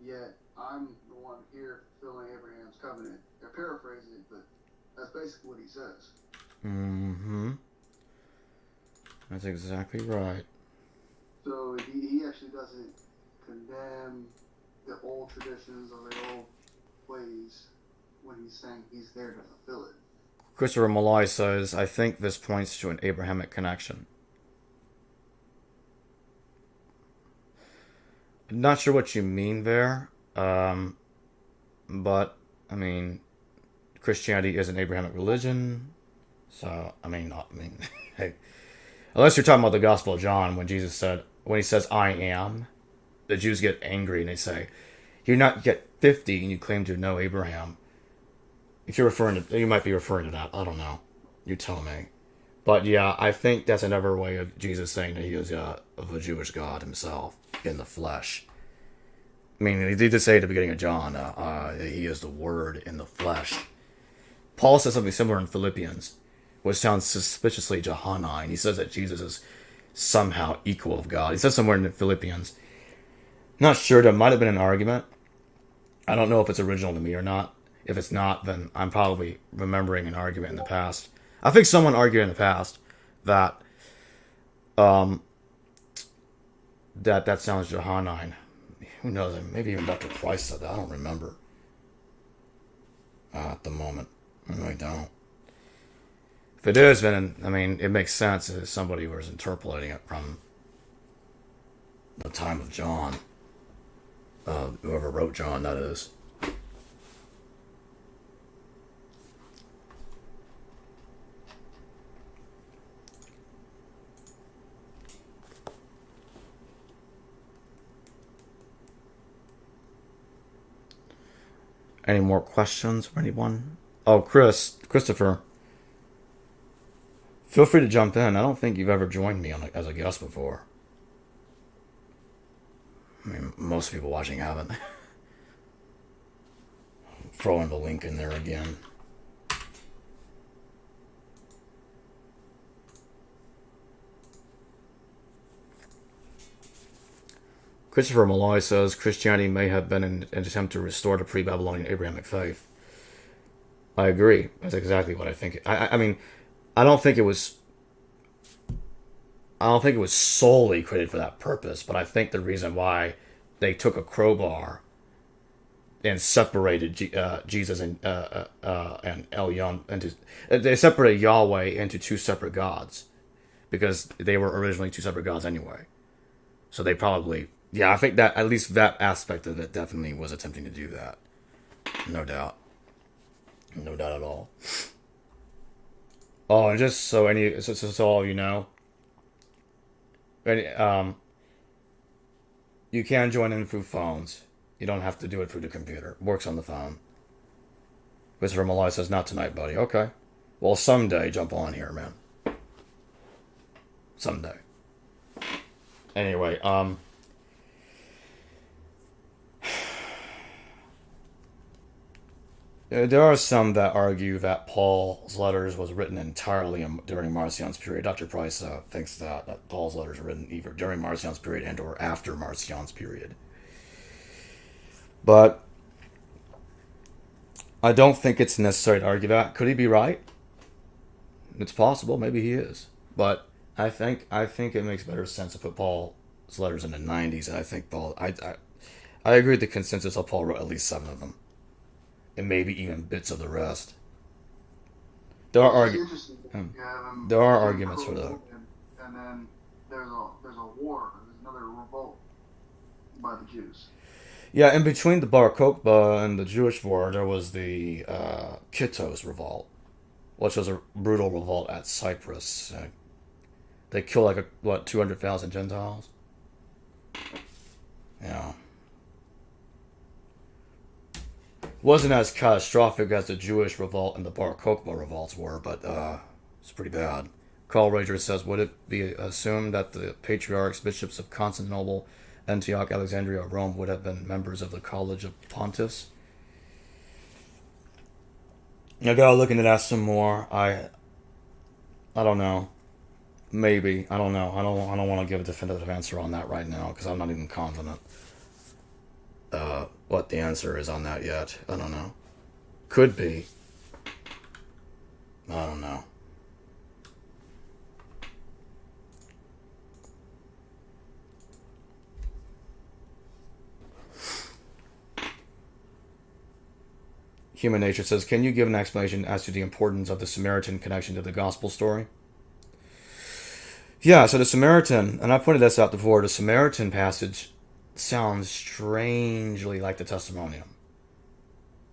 Speaker 3: yet I'm the one here fulfilling Abraham's covenant. They're paraphrasing it, but that's basically what he says.
Speaker 1: Mm-hmm. That's exactly right.
Speaker 3: So he actually doesn't condemn the old traditions or the old ways when he's saying he's there to fulfill it.
Speaker 1: Christopher Malloy says, I think this points to an Abrahamic connection. Not sure what you mean there, but, I mean, Christianity is an Abrahamic religion, so, I mean, hey, unless you're talking about the Gospel of John, when he says, I am, the Jews get angry and they say, you're not yet 50 and you claim to know Abraham. If you're you might be referring to that, I don't know, you tell me. But yeah, I think that's another way of Jesus saying that he is of a Jewish God himself in the flesh. I mean, he did say at the beginning of John, he is the Word in the flesh. Paul says something similar in Philippians, which sounds suspiciously Johannine. He says that Jesus is somehow equal of God. He says somewhere in Philippians, Not sure. There might have been an argument. I don't know if it's original to me or not. If it's not, then I'm probably remembering an argument in the past. I think someone argued in the past that um, that sounds Johannine. Who knows? Maybe even Dr. Price said that. I don't remember at the moment. I really don't. If it is, then I mean, it makes sense as somebody was interpolating it from the time of John. Whoever wrote John, that is. Any more questions from anyone? Oh, Christopher. Feel free to jump in. I don't think you've ever joined me as a guest before. I mean, most people watching haven't. Throwing the link in there again. Christopher Malloy says Christianity may have been an attempt to restore the pre-Babylonian Abrahamic faith. I agree. That's exactly what I think. I mean, I don't think it was solely created for that purpose, but I think the reason why they took a crowbar and separated Jesus and Elyon into, they separated Yahweh into two separate gods because they were originally two separate gods anyway. So they probably, I think that at least that aspect of it definitely was attempting to do that. No doubt. No doubt at all. Oh, and just so all you know, you can join in through phones. You don't have to do it through the computer. It works on the phone. Christopher Malloy says, not tonight, buddy. Okay. Well, someday jump on here, man. Someday. Anyway, there are some that argue that Paul's letters was written entirely during Marcion's period. Dr. Price thinks that Paul's letters were written either during Marcion's period and or after Marcion's period. But I don't think it's necessary to argue that. Could he be right? It's possible. Maybe he is. But I think it makes better sense to put Paul's letters in the 90s. And I think I agree with the consensus of Paul wrote at least 7 of them. And maybe even bits of the rest. There are arguments for that.
Speaker 3: And then there's a war. There's another revolt by the Jews.
Speaker 1: Yeah, in between the Bar Kokhba and the Jewish war, there was the Kittos revolt, which was a brutal revolt at Cyprus. They killed 200,000 Gentiles? Yeah. Wasn't as catastrophic as the Jewish revolt and the Bar Kokhba revolts were, but it's pretty bad. Carl Rager says, would it be assumed that the patriarchs, bishops of Constantinople, Antioch, Alexandria, Rome would have been members of the College of Pontiffs? I gotta look into that some more. I don't know. Maybe. I don't know. I don't want to give a definitive answer on that right now because I'm not even confident what the answer is on that yet. I don't know. Could be. I don't know. Human Nature says, can you give an explanation as to the importance of the Samaritan connection to the gospel story? Yeah, so the Samaritan, and I pointed this out before, the Samaritan passage sounds strangely like the Testimonium.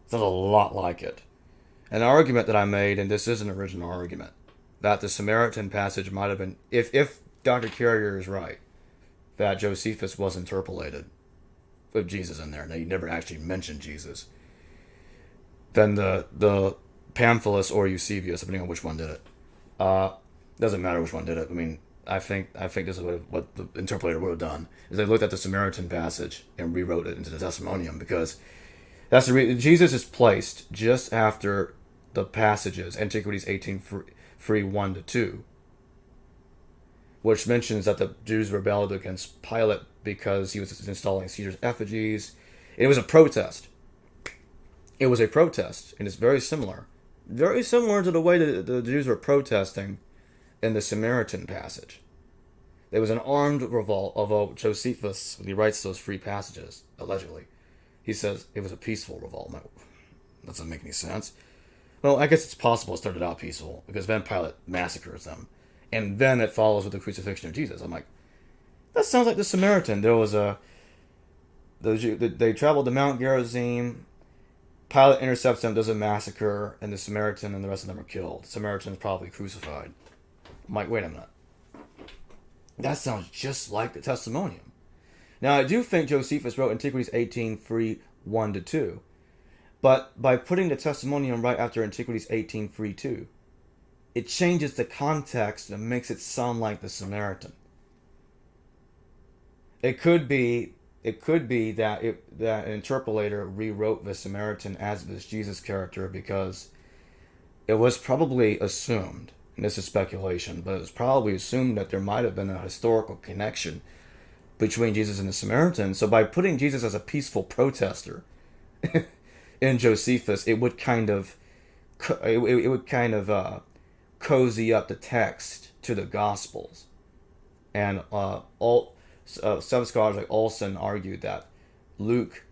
Speaker 1: It sounds a lot like it. An argument that I made, and this is an original argument, that the Samaritan passage might have been, if Dr. Carrier is right, that Josephus was interpolated with Jesus in there, and he never actually mentioned Jesus, then the Pamphilus or Eusebius, depending on which one did it, doesn't matter which one did it. I mean, I think this is what the interpolator would have done, is they looked at the Samaritan passage and rewrote it into the Testimonium, because that's the reason Jesus is placed just after the passages, Antiquities 18:1-2. which mentions that the Jews rebelled against Pilate because he was installing Caesar's effigies. It was a protest. It was a protest, and it's very similar. Very similar to the way that the Jews were protesting in the Samaritan passage. There was an armed revolt, although Josephus, when he writes those free passages, allegedly, he says it was a peaceful revolt. That doesn't make any sense. Well, I guess it's possible it started out peaceful, because then Pilate massacres them. And then it follows with the crucifixion of Jesus. I'm like, that sounds like the Samaritan. There was they traveled to Mount Gerizim. Pilate intercepts them, does a massacre, and the Samaritan and the rest of them are killed. The Samaritan is probably crucified. I'm like, wait a minute. That sounds just like the Testimonium. Now, I do think Josephus wrote Antiquities 18:3, 1-2. But by putting the Testimonium right after Antiquities 18:3, 2, it changes the context and makes it sound like the Samaritan. It could be that that an interpolator rewrote the Samaritan as this Jesus character because it was probably assumed, and this is speculation, but it was probably assumed that there might have been a historical connection between Jesus and the Samaritan. So by putting Jesus as a peaceful protester in Josephus, it would kind of cozy up the text to the Gospels, and some scholars like Olson argued that Luke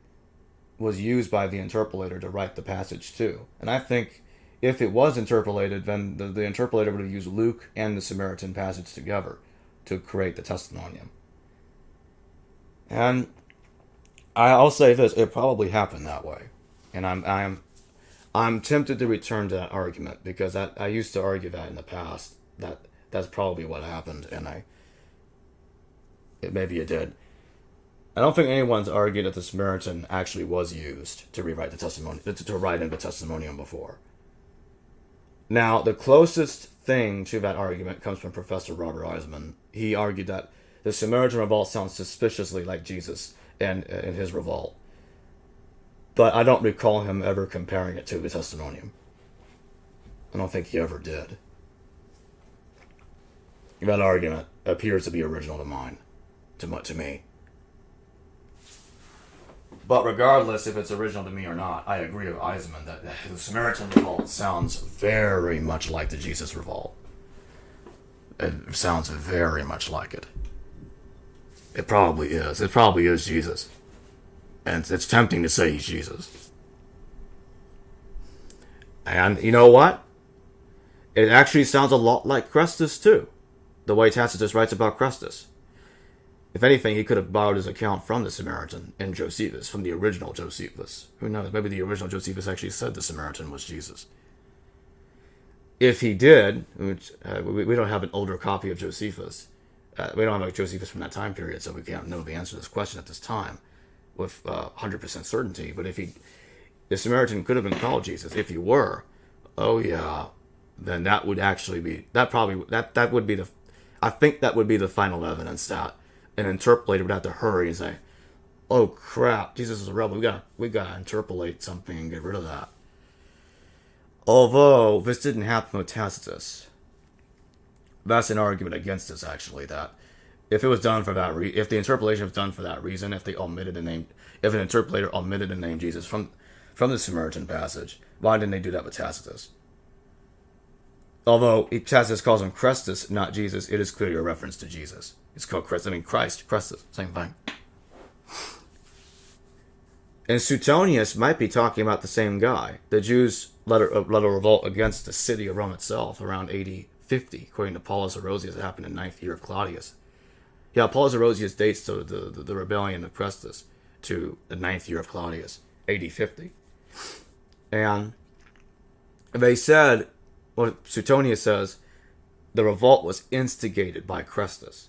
Speaker 1: was used by the interpolator to write the passage too. And I think if it was interpolated, then the interpolator would have used Luke and the Samaritan passage together to create the Testimonium. And I'll say this: it probably happened that way. And I'm tempted to return to that argument because I used to argue that in the past that that's probably what happened, and maybe it did. I don't think anyone's argued that the Samaritan actually was used to rewrite the testimony, to write in the Testimonium before. Now, the closest thing to that argument comes from Professor Robert Eisman. He argued that the Samaritan revolt sounds suspiciously like Jesus and his revolt. But I don't recall him ever comparing it to the Testimonium. I don't think he ever did. That argument appears to be original to mine. To me. But regardless if it's original to me or not, I agree with Eisman that the Samaritan revolt sounds very much like the Jesus revolt. It sounds very much like it. It probably is. It probably is Jesus. And it's tempting to say he's Jesus. And you know what? It actually sounds a lot like Chrestus too. The way Tacitus writes about Chrestus. If anything, he could have borrowed his account from the Samaritan in Josephus, from the original Josephus. Who knows? Maybe the original Josephus actually said the Samaritan was Jesus. If he did, which we don't have an older copy of Josephus. We don't have a Josephus from that time period, so we can't know the answer to this question at this time with 100% certainty. But if the Samaritan could have been called Jesus. If he were, oh yeah, then that would actually be that would be the. I think that would be the final evidence that an interpolator would have to hurry and say, "Oh crap, Jesus is a rebel. We gotta interpolate something and get rid of that." Although this didn't happen with Tacitus, that's an argument against this actually. That if it was done for that if the interpolation was done for that reason, if an interpolator omitted the name Jesus from the Samaritan passage, why didn't they do that with Tacitus? Although Tacitus calls him Chrestus, not Jesus, it is clearly a reference to Jesus. It's called Christ. Chrestus, same thing. And Suetonius might be talking about the same guy. The Jews led a revolt against the city of Rome itself around AD 50, according to Paulus Erosius. It happened in the 9th year of Claudius. Yeah, Paulus Erosius dates the rebellion of Chrestus to the 9th year of Claudius, AD 50. And they said, well, Suetonius says, the revolt was instigated by Chrestus.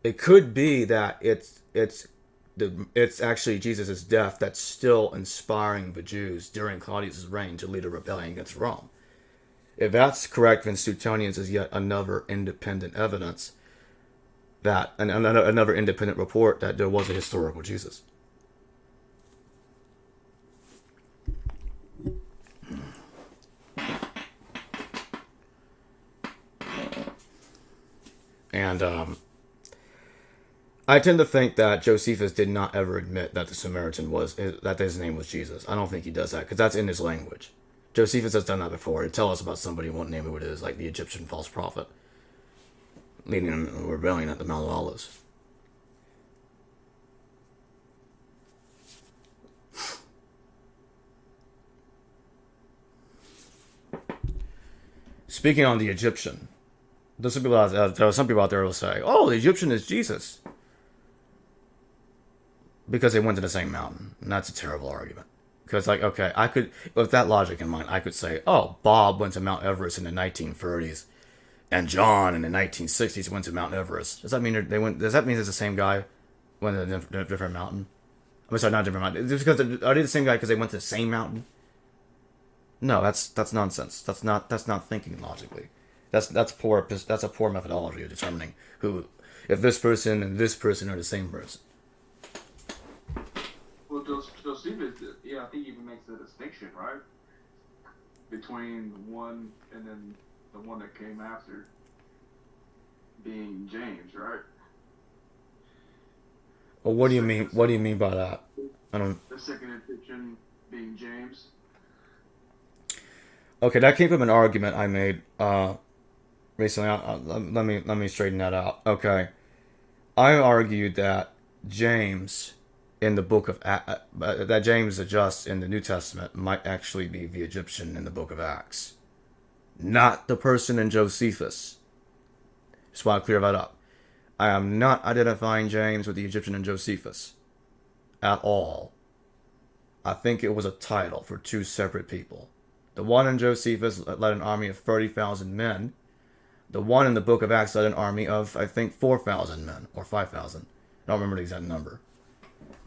Speaker 1: It could be that it's actually Jesus' death that's still inspiring the Jews during Claudius' reign to lead a rebellion against Rome. If that's correct, then Suetonius is yet another independent evidence that another independent report that there was a historical Jesus. And I tend to think that Josephus did not ever admit that the Samaritan that his name was Jesus. I don't think he does that because that's in his language. Josephus has done that before to tell us about somebody who won't name who it is, like the Egyptian false prophet, leading in a rebellion at the Mount of Olives. Speaking on the Egyptian, there are some people out there who will say, "Oh, the Egyptian is Jesus," because they went to the same mountain, and that's a terrible argument. Because, like, okay, with that logic in mind, I could say, "Oh, Bob went to Mount Everest in the 1930s, and John in the 1960s went to Mount Everest." Does that mean they went? Does that mean it's the same guy went to a different mountain? I'm sorry, not a different mountain. Just because are they the same guy because they went to the same mountain? No, that's nonsense. That's not thinking logically. That's a poor methodology of determining if this person and this person are the same person.
Speaker 3: Well, Josephus, I think even makes a distinction, right, between one and then the one that came after, being James, right?
Speaker 1: Well, what do you mean? What do you mean by that? I don't.
Speaker 3: The second Egyptian being James.
Speaker 1: Okay, that came from an argument I made recently. Let me straighten that out. Okay, I argued that James in the book of that James the Just in the New Testament might actually be the Egyptian in the book of Acts, not the person in Josephus. Just want to clear that up. I am not identifying James with the Egyptian in Josephus at all. I think it was a title for two separate people. The one in Josephus led an army of 30,000 men. The one in the book of Acts led an army of, I think, 4,000 men or 5,000. I don't remember the exact number.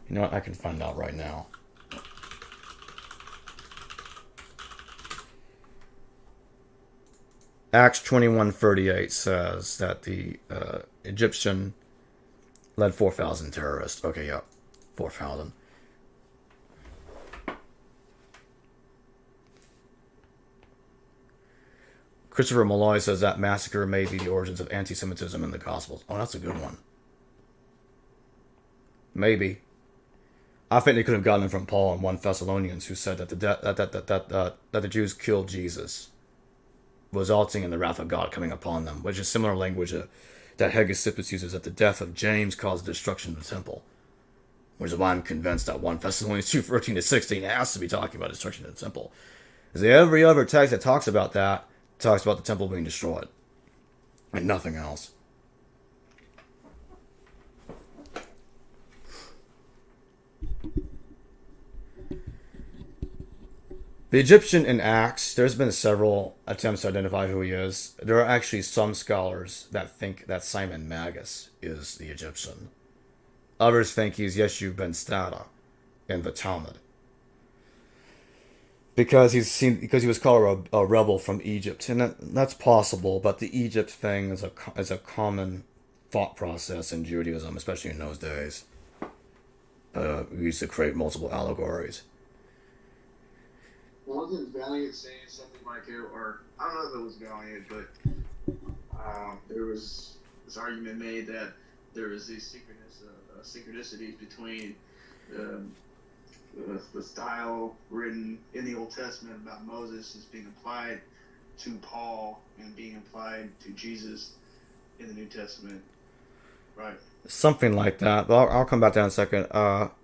Speaker 1: You know what? I can find out right now. Acts 21:38 says that the Egyptian led 4,000 terrorists. Okay, yeah, 4,000. Christopher Malloy says that massacre may be the origins of anti-Semitism in the Gospels. Oh, that's a good one. Maybe. I think they could have gotten it from Paul in 1 Thessalonians, who said that the Jews killed Jesus, resulting in the wrath of God coming upon them, which is similar language that Hegesippus uses, that the death of James caused the destruction of the temple. Which is why I'm convinced that 1 Thessalonians 2:13-16 has to be talking about destruction of the temple. Because every other text that talks about that talks about the temple being destroyed. And nothing else. The Egyptian in Acts, there's been several attempts to identify who he is. There are actually some scholars that think that Simon Magus is the Egyptian. Others think he's Yeshu ben Stada in the Talmud. Because he was called a rebel from Egypt. And that's possible, but the Egypt thing is a common thought process in Judaism, especially in those days. We used to create multiple allegories.
Speaker 3: Wasn't Valiant saying something like it, or I don't know if it was Valiant, but there was this argument made that there was these synchronicities between the style written in the Old Testament about Moses is being applied to Paul and being applied to Jesus in the New Testament, right?
Speaker 1: Something like that. But I'll come back to that in a second.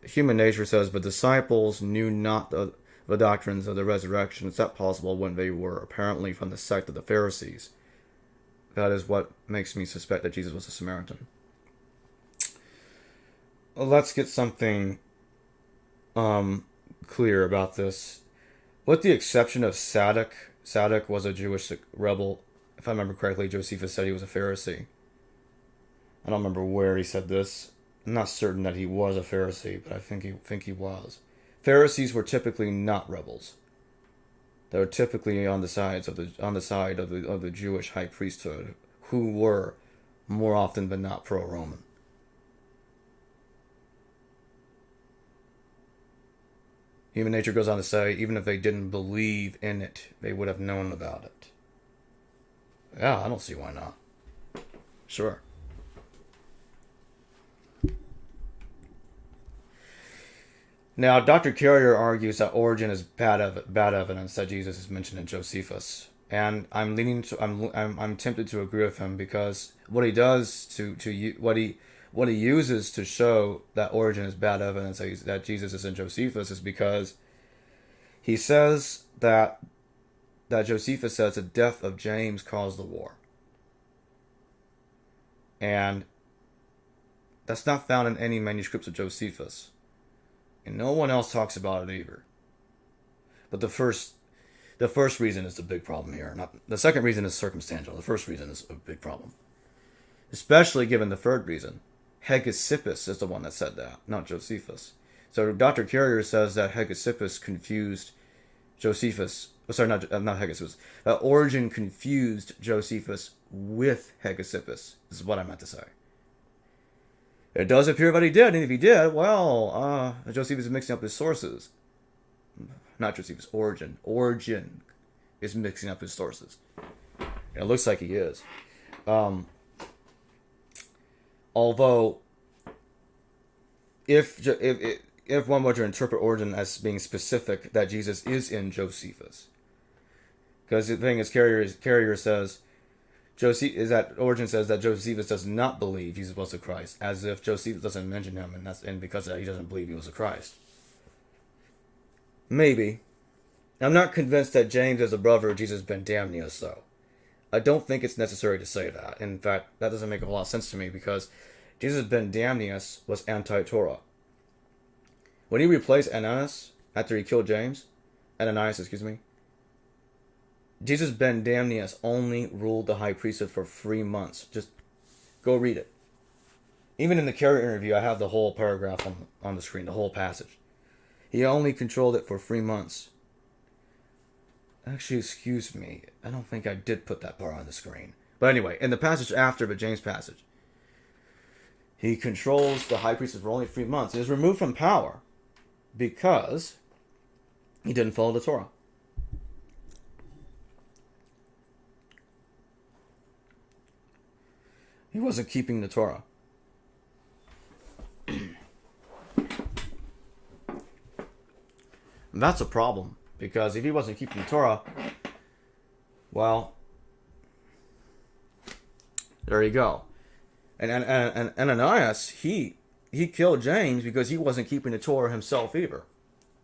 Speaker 1: Human Nature says, the disciples knew not the doctrines of the resurrection. Is that possible when they were apparently from the sect of the Pharisees? That is what makes me suspect that Jesus was a Samaritan. Well, let's get something clear about this. With the exception of Sadok was a Jewish rebel. If I remember correctly, Josephus said he was a Pharisee. I don't remember where he said this. I'm not certain that he was a Pharisee, but I think he was. Pharisees were typically not rebels. They were typically on the side of the Jewish high priesthood, who were more often than not pro-Roman. Human Nature goes on to say, even if they didn't believe in it, they would have known about it. Yeah, I don't see why not. Sure. Now, Dr. Carrier argues that Origen is bad evidence that Jesus is mentioned in Josephus, and I'm leaning to I'm tempted to agree with him, because what he does what he uses to show that Origen is bad evidence that Jesus is in Josephus is because he says that Josephus says the death of James caused the war, and that's not found in any manuscripts of Josephus. And no one else talks about it either. But the first reason is the big problem here. The second reason is circumstantial. The first reason is a big problem. Especially given the third reason. Hegesippus is the one that said that, not Josephus. So Dr. Carrier says that Hegesippus confused Josephus. Oh, sorry, not Hegesippus. Origen confused Josephus with Hegesippus. This is what I meant to say. It does appear that he did, and if he did, well, Josephus is mixing up his sources. Not Josephus, Origen. Origen is mixing up his sources. And it looks like he is. Although, if one were to interpret Origen as being specific that Jesus is in Josephus, because the thing is, Carrier says, Origen says that Josephus does not believe Jesus was the Christ, as if Josephus doesn't mention him, and because of that he doesn't believe he was the Christ. Maybe. I'm not convinced that James is a brother of Jesus ben Damnius, though. I don't think it's necessary to say that. In fact, that doesn't make a whole lot of sense to me, because Jesus ben Damnius was anti-Torah. When he replaced Ananias after he killed Ananias, Jesus ben Damnius only ruled the high priesthood for 3 months. Just go read it. Even in the Carrier interview, I have the whole paragraph on the screen, the whole passage. He only controlled it for 3 months. Actually, excuse me. I don't think I did put that part on the screen. But anyway, in the passage after the James passage, he controls the high priesthood for only 3 months. He is removed from power because he didn't follow the Torah. He wasn't keeping the Torah. And that's a problem, because if he wasn't keeping the Torah, well, there you go. And Ananias, he killed James because he wasn't keeping the Torah himself either.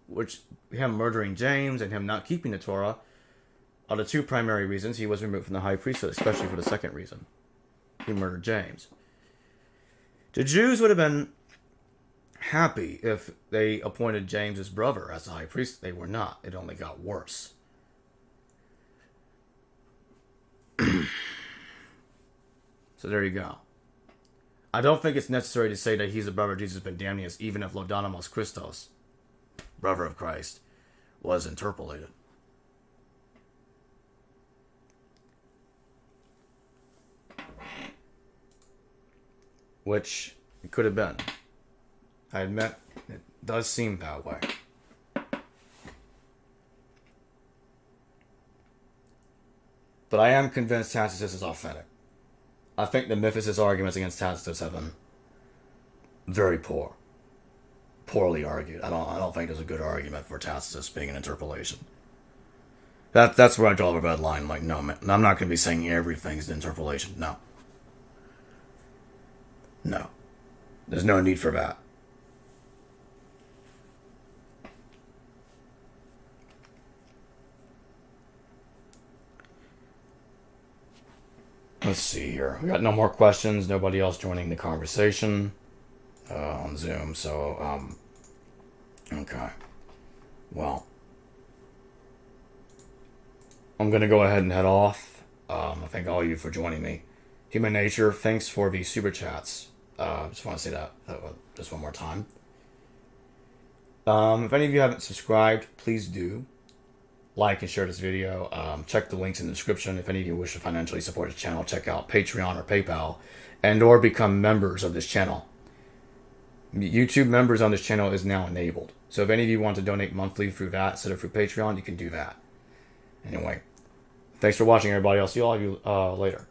Speaker 1: Which, him murdering James and him not keeping the Torah are the two primary reasons he was removed from the high priesthood, especially for the second reason. He murdered James. The Jews would have been happy if they appointed James' brother as the high priest. They were not. It only got worse. So there you go. I don't think it's necessary to say that he's the brother of Jesus ben Damnius, even if Laudanamos Christos, brother of Christ, was interpolated. Which it could have been. I admit, it does seem that way. But I am convinced Tacitus is authentic. I think the Mythicist arguments against Tacitus have been very poorly argued. I don't think there's a good argument for Tacitus being an interpolation. That's where I draw the red line. Like, no, man, I'm not going to be saying everything's an interpolation. No. No. There's no need for that. Let's see here. We got no more questions. Nobody else joining the conversation on Zoom. So, okay. Well, I'm going to go ahead and head off. I thank all of you for joining me. Human Nature, thanks for the super chats. Just want to say that just one more time. If any of you haven't subscribed, please do. Like and share this video. Check the links in the description. If any of you wish to financially support the channel, check out Patreon or PayPal, and or become members of this channel. YouTube members on this channel is now enabled. So if any of you want to donate monthly through that instead of through Patreon, you can do that. Anyway, thanks for watching, everybody. I'll see all of you later.